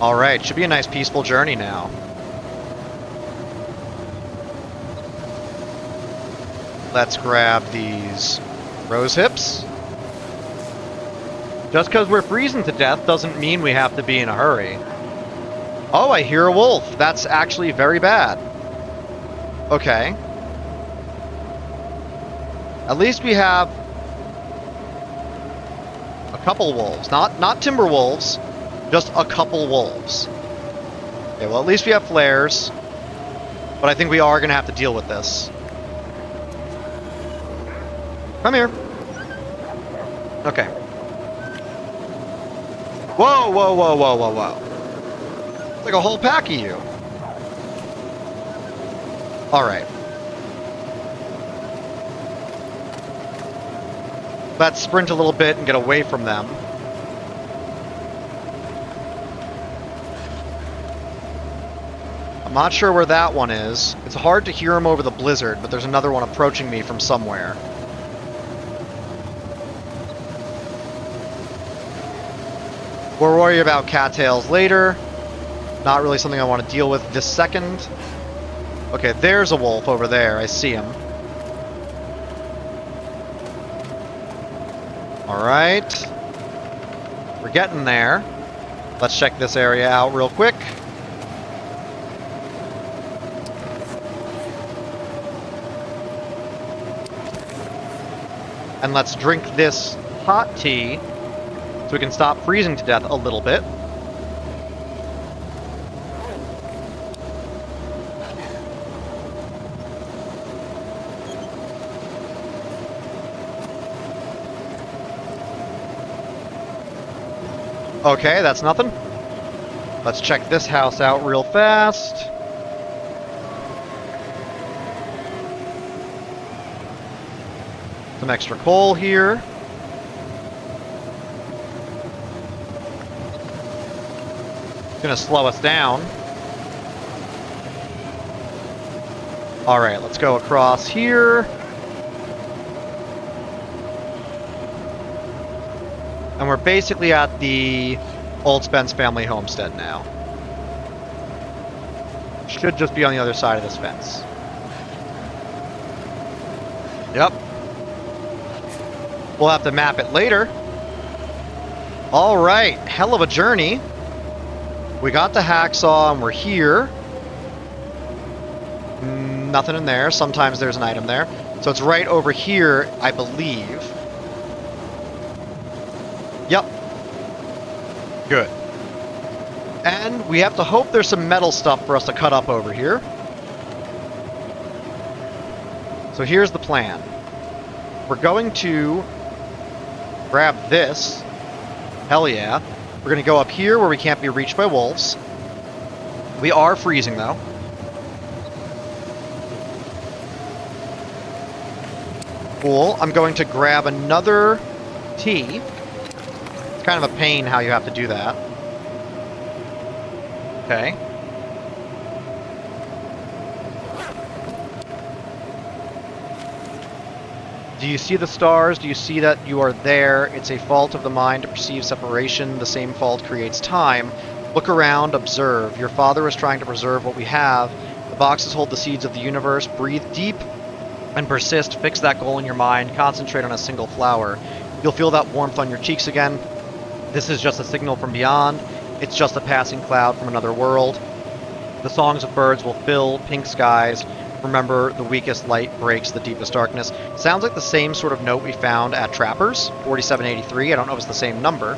Alright, should be a nice peaceful journey now. Let's grab these rose hips. Just because we're freezing to death doesn't mean we have to be in a hurry. Oh, I hear a wolf. That's actually very bad. Okay. At least we have a couple wolves. Not timber wolves, just a couple wolves. Okay, well, at least we have flares. But I think we are going to have to deal with this. Come here. Okay. Whoa, whoa, whoa, whoa, whoa, whoa. It's like a whole pack of you. Alright. Let's sprint a little bit and get away from them. I'm not sure where that one is. It's hard to hear him over the blizzard, but there's another one approaching me from somewhere. We'll worry about cattails later. Not really something I want to deal with this second. Okay, there's a wolf over there. I see him. Alright. We're getting there. Let's check this area out real quick. And let's drink this hot tea so we can stop freezing to death a little bit. Okay, that's nothing. Let's check this house out real fast. Some extra coal here. It's gonna slow us down. Alright, let's go across here. And we're basically at the Old Spence family homestead now. Should just be on the other side of this fence. Yep. We'll have to map it later. Alright, hell of a journey. We got the hacksaw and we're here. Nothing in there. Sometimes there's an item there. So it's right over here, I believe. Yep. Good. And we have to hope there's some metal stuff for us to cut up over here. So here's the plan. We're going to grab this. Hell yeah. We're going to go up here where we can't be reached by wolves. We are freezing though. Cool. I'm going to grab another tea. It's kind of a pain how you have to do that. Okay. Do you see the stars? Do you see that you are there? It's a fault of the mind to perceive separation. The same fault creates time. Look around, observe. Your father is trying to preserve what we have. The boxes hold the seeds of the universe. Breathe deep and persist. Fix that goal in your mind. Concentrate on a single flower. You'll feel that warmth on your cheeks again. This is just a signal from beyond. It's just a passing cloud from another world. The songs of birds will fill pink skies. Remember, the weakest light breaks the deepest darkness. Sounds like the same sort of note we found at Trappers, 4783. I don't know if it's the same number,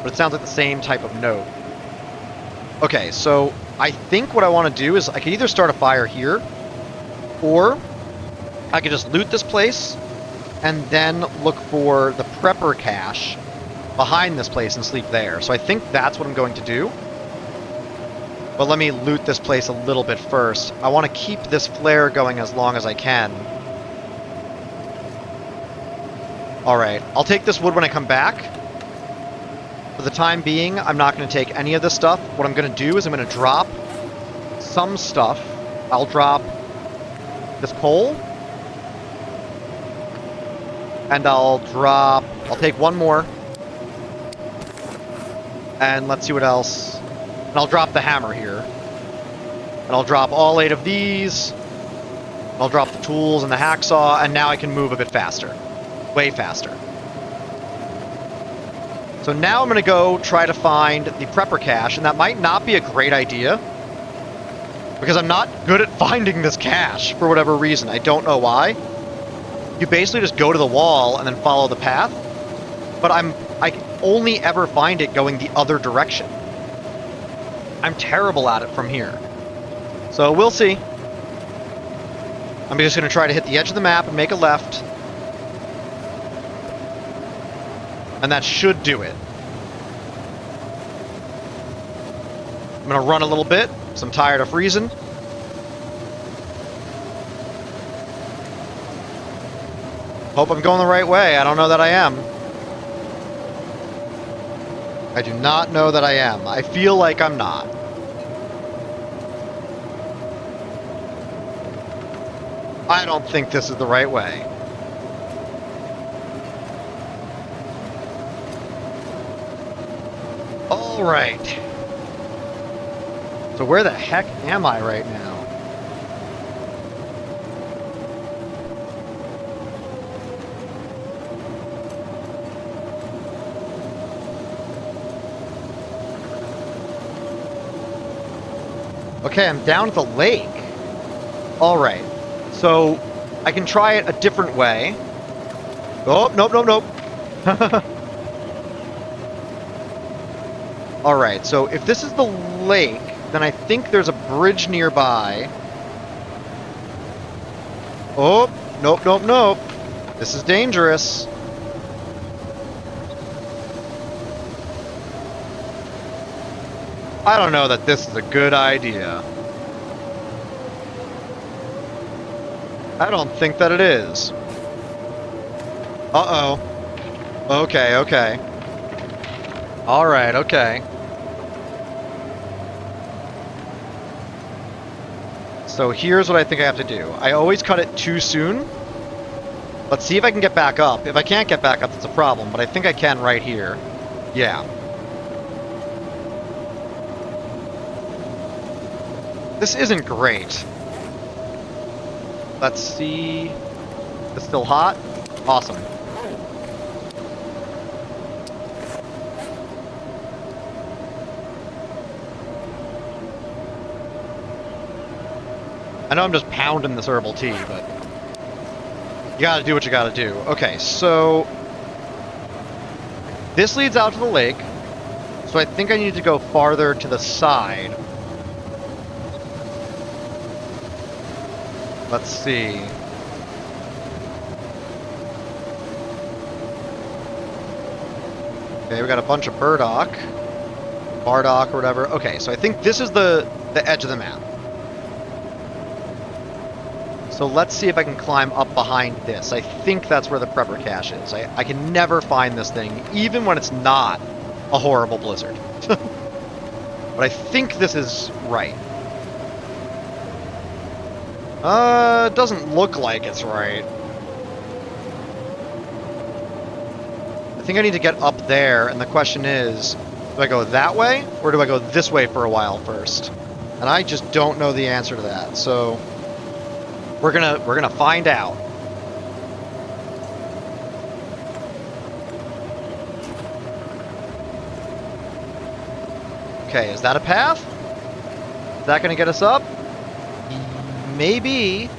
but it sounds like the same type of note. Okay, so I think what I want to do is I could either start a fire here, or I could just loot this place and then look for the prepper cache behind this place and sleep there. So I think that's what I'm going to do. But let me loot this place a little bit first. I want to keep this flare going as long as I can. Alright, I'll take this wood when I come back. For the time being, I'm not going to take any of this stuff. What I'm going to do is I'm going to drop some stuff. I'll drop this coal. And I'll take one more. And let's see what else. And I'll drop the hammer here. And I'll drop all 8 of these. I'll drop the tools and the hacksaw, and now I can move a bit faster. Way faster. So now I'm going to go try to find the prepper cache, and that might not be a great idea, because I'm not good at finding this cache for whatever reason. I don't know why. You basically just go to the wall and then follow the path, but I can only ever find it going the other direction. I'm terrible at it from here. So we'll see. I'm just going to try to hit the edge of the map and make a left. And that should do it. I'm going to run a little bit, because I'm tired of freezing. Hope I'm going the right way. I don't know that I am. I do not know that I am. I feel like I'm not. I don't think this is the right way. All right. So where the heck am I right now? Okay, I'm down at the lake. All right. So I can try it a different way. Oh, nope, nope, nope. All right, so if this is the lake, then I think there's a bridge nearby. Oh, nope, nope, nope. This is dangerous. I don't know that this is a good idea. I don't think that it is. Uh-oh. Okay, okay. All right, okay. So here's what I think I have to do. I always cut it too soon. Let's see if I can get back up. If I can't get back up, that's a problem, but I think I can right here. Yeah. This isn't great. Let's see. It's still hot? Awesome. I know I'm just pounding this herbal tea, but you gotta do what you gotta do. Okay, so this leads out to the lake, so I think I need to go farther to the side. Let's see. Okay, we got a bunch of burdock, bardock or whatever. Okay, so I think this is the edge of the map. So let's see if I can climb up behind this. I think that's where the prepper cache is. I can never find this thing, even when it's not a horrible blizzard. But I think this is right. It doesn't look like it's right. I think I need to get up there, and the question is, do I go that way, or do I go this way for a while first? And I just don't know the answer to that, so we're gonna find out. Okay, is that a path? Is that gonna get us up? Maybe.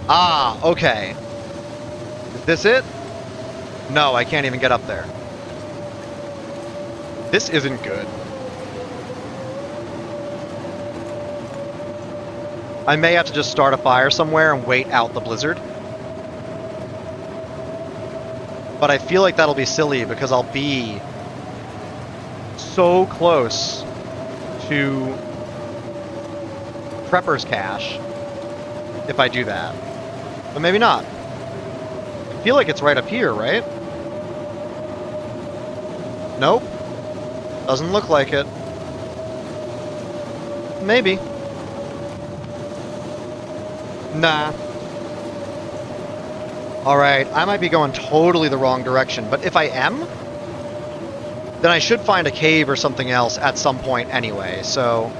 Ah, okay. Is this it? No, I can't even get up there. This isn't good. I may have to just start a fire somewhere and wait out the blizzard. But I feel like that'll be silly because I'll be so close to Prepper's cache if I do that. But maybe not. I feel like it's right up here, right? Nope. Doesn't look like it. Maybe. Nah. Alright, I might be going totally the wrong direction, but if I am, then I should find a cave or something else at some point anyway, so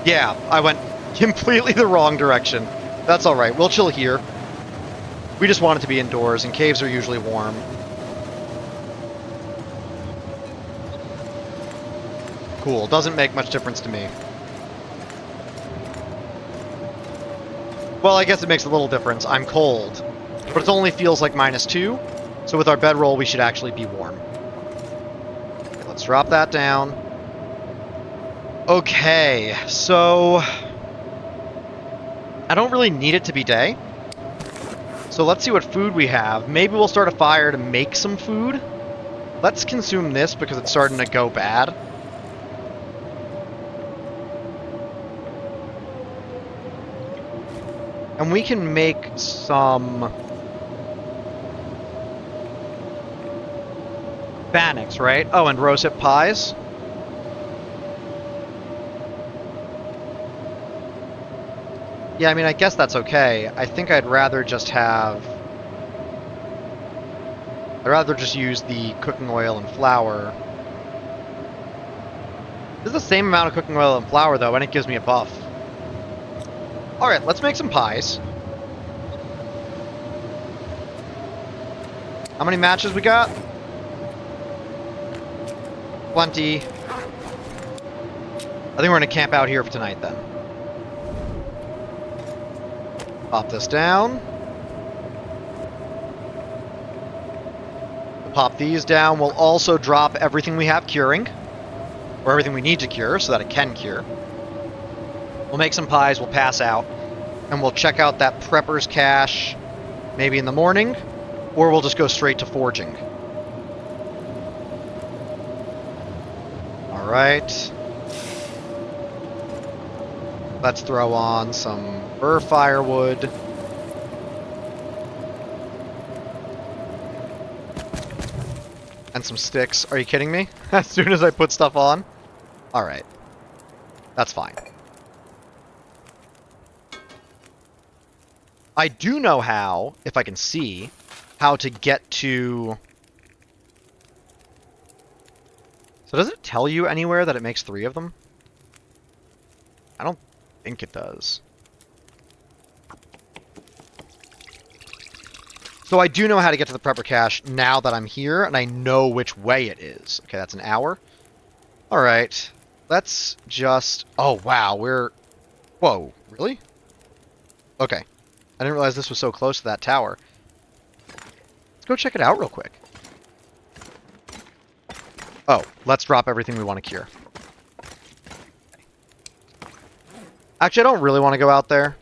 yeah, I went completely the wrong direction. That's alright, we'll chill here. We just want it to be indoors, and caves are usually warm. Cool. Doesn't make much difference to me. Well, I guess it makes a little difference. I'm cold. But it only feels like -2. So with our bedroll, we should actually be warm. Okay, let's drop that down. Okay, so... I don't really need it to be day. So let's see what food we have. Maybe we'll start a fire to make some food. Let's consume this because it's starting to go bad. And we can make some... Bannocks, right? Oh, and rosehip pies? Yeah, I mean, I guess that's okay. I think I'd rather just have... I'd rather just use the cooking oil and flour. This is the same amount of cooking oil and flour, though, and it gives me a buff. Alright, let's make some pies. How many matches we got? 20. I think we're going to camp out here for tonight, then. Pop this down. We'll pop these down. We'll also drop everything we have curing. Or everything we need to cure, so that it can cure. We'll make some pies, we'll pass out. And we'll check out that prepper's cache maybe in the morning. Or we'll just go straight to forging. Alright. Let's throw on some burr firewood. And some sticks. Are you kidding me? As soon as I put stuff on? Alright. That's fine. I do know how, if I can see, how to get to... So does it tell you anywhere that it makes 3 of them? I don't think it does. So I do know how to get to the prepper cache now that I'm here, and I know which way it is. Okay, that's an hour. Alright. Let's just... Oh, wow, we're... Whoa, really? Okay. I didn't realize this was so close to that tower. Let's go check it out real quick. Oh, let's drop everything we want to cure. Actually, I don't really want to go out there,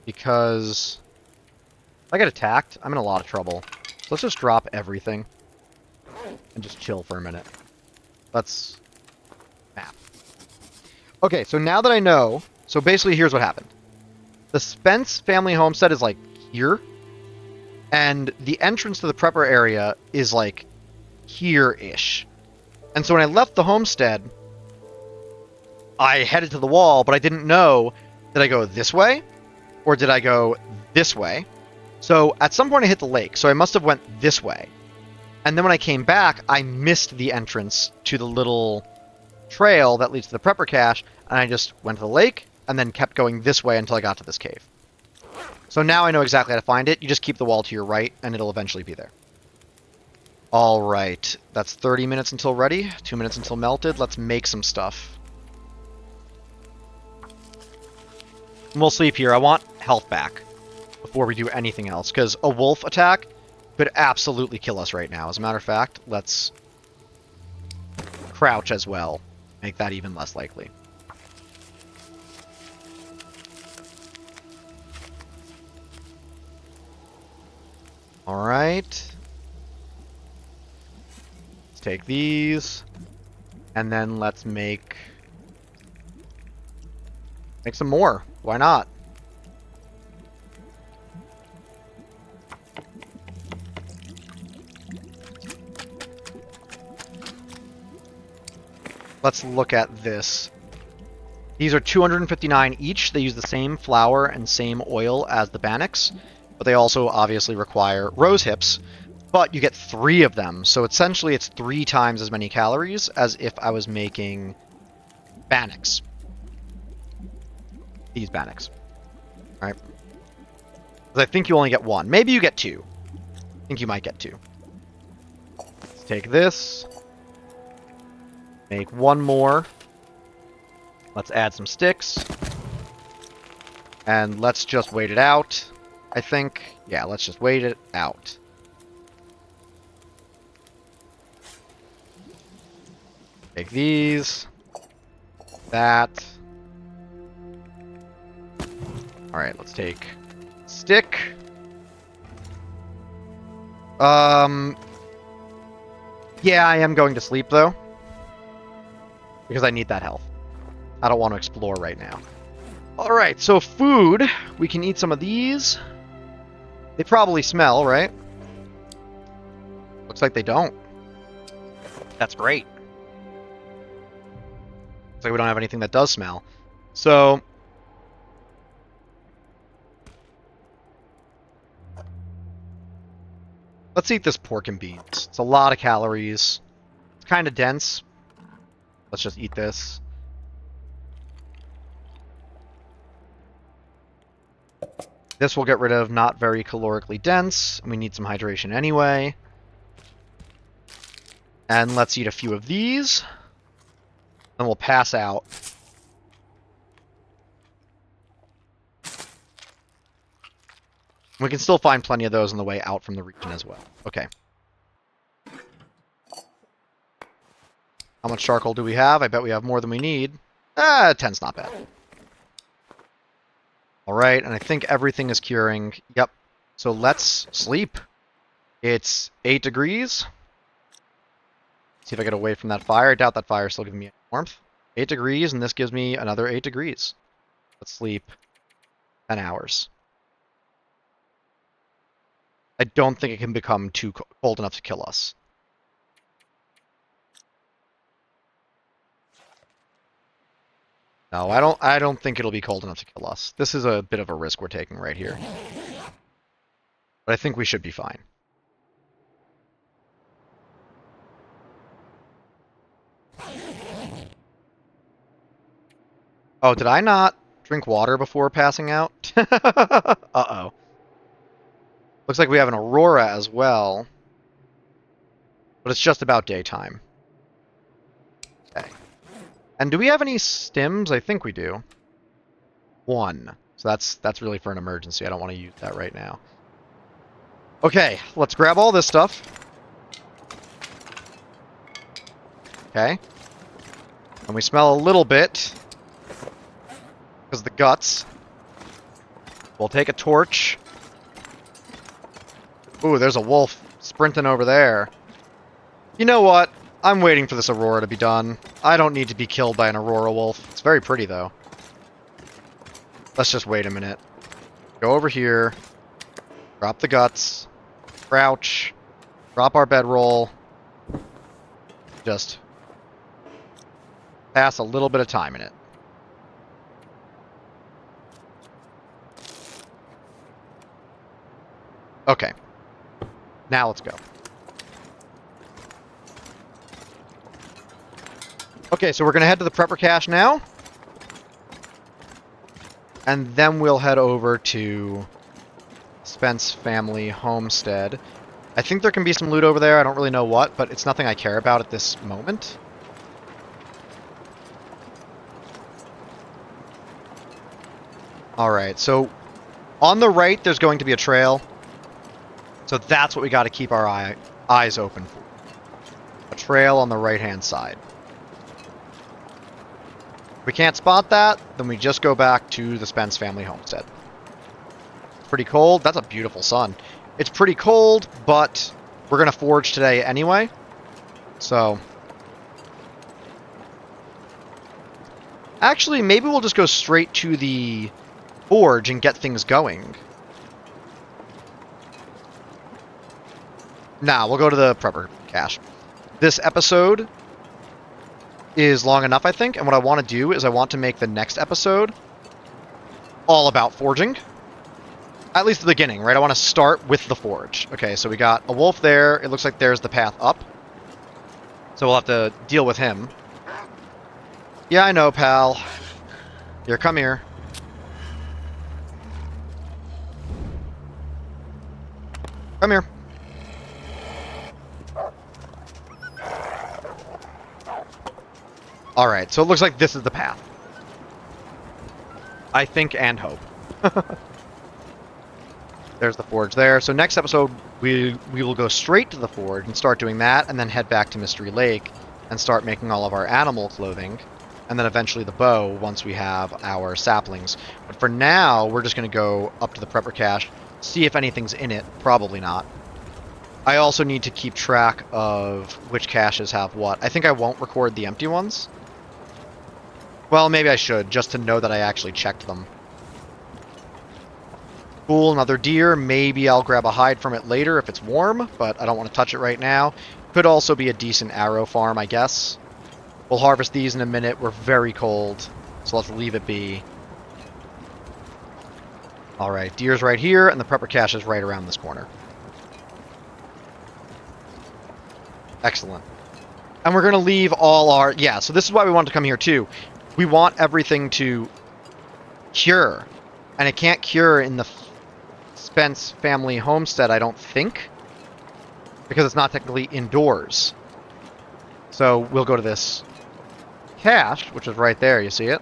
because if I get attacked, I'm in a lot of trouble. So let's just drop everything and just chill for a minute. Let's map. Okay, so now that I know, so basically here's what happened. The Spence family homestead is like here, and the entrance to the prepper area is like here-ish. And so when I left the homestead, I headed to the wall, but I didn't know, did I go this way or did I go this way? So at some point I hit the lake, so I must have went this way. And then when I came back, I missed the entrance to the little trail that leads to the prepper cache, and I just went to the lake and then kept going this way until I got to this cave. So now I know exactly how to find it. You just keep the wall to your right, and it'll eventually be there. Alright, that's 30 minutes until ready, 2 minutes until melted. Let's make some stuff. And we'll sleep here. I want health back before we do anything else, because a wolf attack could absolutely kill us right now. As a matter of fact, let's crouch as well. Make that even less likely. Alright. Let's take these. And then let's make some more. Why not? Let's look at this. These are 259 each. They use the same flour and same oil as the bannocks, but they also obviously require rose hips, but you get 3 of them. So essentially it's 3 times as many calories as if I was making bannocks. These bannocks. All right. Because I think you only get one. Maybe you get two. I think you might get two. Let's take this. Make one more. Let's add some sticks. And let's just wait it out, I think. Yeah, let's just wait it out. Take these. That. Alright, let's take stick. Yeah, I am going to sleep, though. Because I need that health. I don't want to explore right now. Alright, so food. We can eat some of these. They probably smell, right? Looks like they don't. That's great. Looks like we don't have anything that does smell. So... let's eat this pork and beans. It's a lot of calories. It's kind of dense. Let's just eat this. This will get rid of not very calorically dense. We need some hydration anyway. And let's eat a few of these. Then we'll pass out. We can still find plenty of those on the way out from the region as well. Okay. How much charcoal do we have? I bet we have more than we need. 10's not bad. Alright, and I think everything is curing. Yep. So let's sleep. It's 8 degrees. See if I get away from that fire. I doubt that fire is still giving me warmth. 8 degrees, and this gives me another 8 degrees. Let's sleep 10 hours. I don't think it can become too cold enough to kill us. No, I don't think it'll be cold enough to kill us. This is a bit of a risk we're taking right here. But I think we should be fine. Oh, did I not drink water before passing out? Uh-oh. Looks like we have an aurora as well. But it's just about daytime. Okay. And do we have any stims? I think we do. 1. So that's really for an emergency. I don't want to use that right now. Okay, let's grab all this stuff. Okay. And we smell a little bit. Because of the guts. We'll take a torch. Ooh, there's a wolf sprinting over there. You know what? I'm waiting for this aurora to be done. I don't need to be killed by an aurora wolf. It's very pretty, though. Let's just wait a minute. Go over here. Drop the guts. Crouch. Drop our bedroll. Just pass a little bit of time in it. Okay. Now let's go. Okay, so we're going to head to the prepper cache now. And then we'll head over to Spence family homestead. I think there can be some loot over there. I don't really know what, but it's nothing I care about at this moment. Alright, so on the right there's going to be a trail. So that's what we got to keep our eyes open for. A trail on the right-hand side. If we can't spot that, then we just go back to the Spence family homestead. It's pretty cold. That's a beautiful sun. It's pretty cold, but we're going to forge today anyway. So... actually, maybe we'll just go straight to the forge and get things going. Nah, we'll go to the prepper cache. This episode is long enough, I think, and what I want to do is I want to make the next episode all about forging. At least the beginning, right? I want to start with the forge. Okay, so we got a wolf there. It looks like there's the path up. So we'll have to deal with him. Yeah, I know, pal. Here, come here. Come here. Alright, so it looks like this is the path. I think and hope. There's the forge there. So next episode, we will go straight to the forge and start doing that, and then head back to Mystery Lake and start making all of our animal clothing, and then eventually the bow once we have our saplings. But for now, we're just going to go up to the prepper cache, see if anything's in it. Probably not. I also need to keep track of which caches have what. I think I won't record the empty ones. Well, maybe I should, just to know that I actually checked them. Cool, another deer. Maybe I'll grab a hide from it later if it's warm, but I don't want to touch it right now. Could also be a decent arrow farm, I guess. We'll harvest these in a minute. We're very cold, so let's leave it be. Alright, deer's right here, and the prepper cache is right around this corner. Excellent. And we're going to leave all our... Yeah, so this is why we wanted to come here, too. We want everything to cure. And it can't cure in the Spence family homestead, I don't think. Because it's not technically indoors. So we'll go to this cache, which is right there, you see it?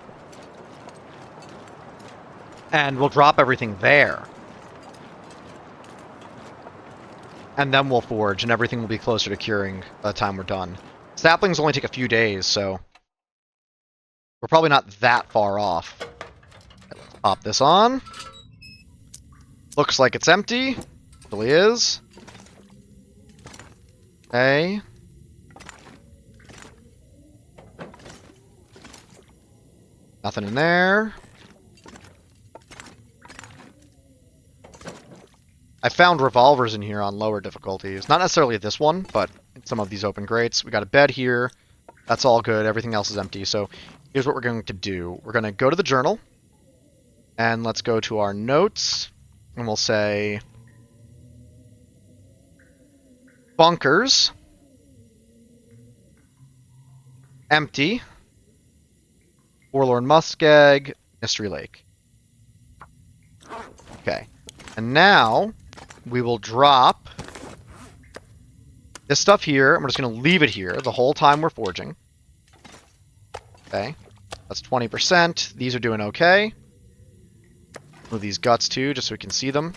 And we'll drop everything there. And then we'll forge, and everything will be closer to curing by the time we're done. Saplings only take a few days, so we're probably not that far off. Let's pop this on. Looks like it's empty. It really is. Okay. Nothing in there. I found revolvers in here on lower difficulties. Not necessarily this one, but in some of these open grates. We got a bed here. That's all good. Everything else is empty. So here's what we're going to do. We're going to go to the journal. And let's go to our notes. And we'll say... bunkers. Empty. Forlorn Muskeg. Mystery Lake. Okay. And now... we will drop this stuff here. I'm just going to leave it here the whole time we're forging. Okay. That's 20%. These are doing okay. Move these guts too, just so we can see them.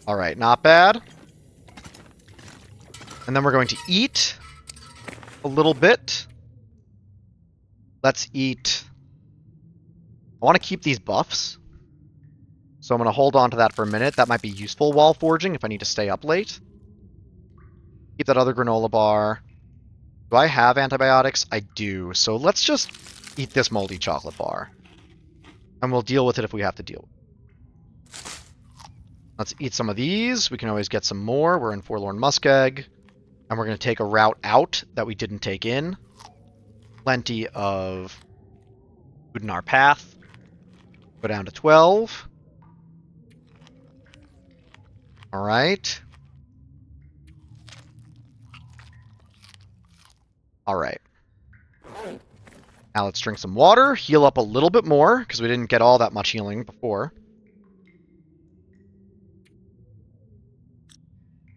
Alright, not bad. And then we're going to eat a little bit. Let's eat. I want to keep these buffs. So I'm going to hold on to that for a minute. That might be useful while forging if I need to stay up late. Keep that other granola bar. Do I have antibiotics? I do. So let's just eat this moldy chocolate bar. And we'll deal with it if we have to deal with it. Let's eat some of these. We can always get some more. We're in Forlorn Muskeg. And we're going to take a route out that we didn't take in. Plenty of food in our path. Go down to 12. Alright. Alright. Now let's drink some water, heal up a little bit more, because we didn't get all that much healing before.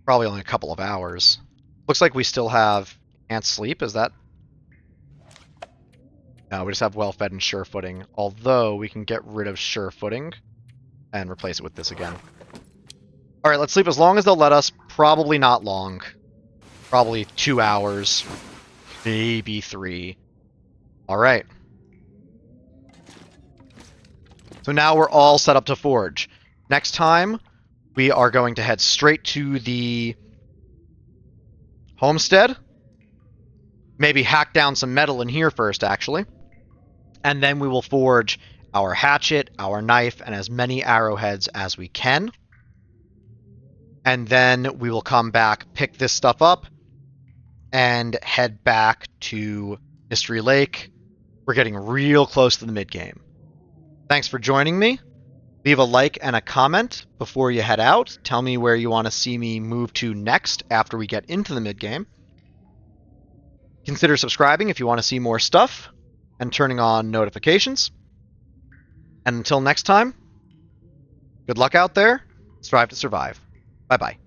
Probably only a couple of hours. Looks like we still have can't sleep, is that? No, we just have well-fed and sure footing, although we can get rid of sure footing and replace it with this again. Alright, let's sleep as long as they'll let us. Probably not long. Probably 2 hours. Maybe 3. Alright. So now we're all set up to forge. Next time, we are going to head straight to the homestead. Maybe hack down some metal in here first, actually. And then we will forge our hatchet, our knife, and as many arrowheads as we can. And then we will come back, pick this stuff up, and head back to Mystery Lake. We're getting real close to the mid-game. Thanks for joining me. Leave a like and a comment before you head out. Tell me where you want to see me move to next after we get into the mid-game. Consider subscribing if you want to see more stuff, and turning on notifications. And until next time, good luck out there. Strive to survive. Bye bye.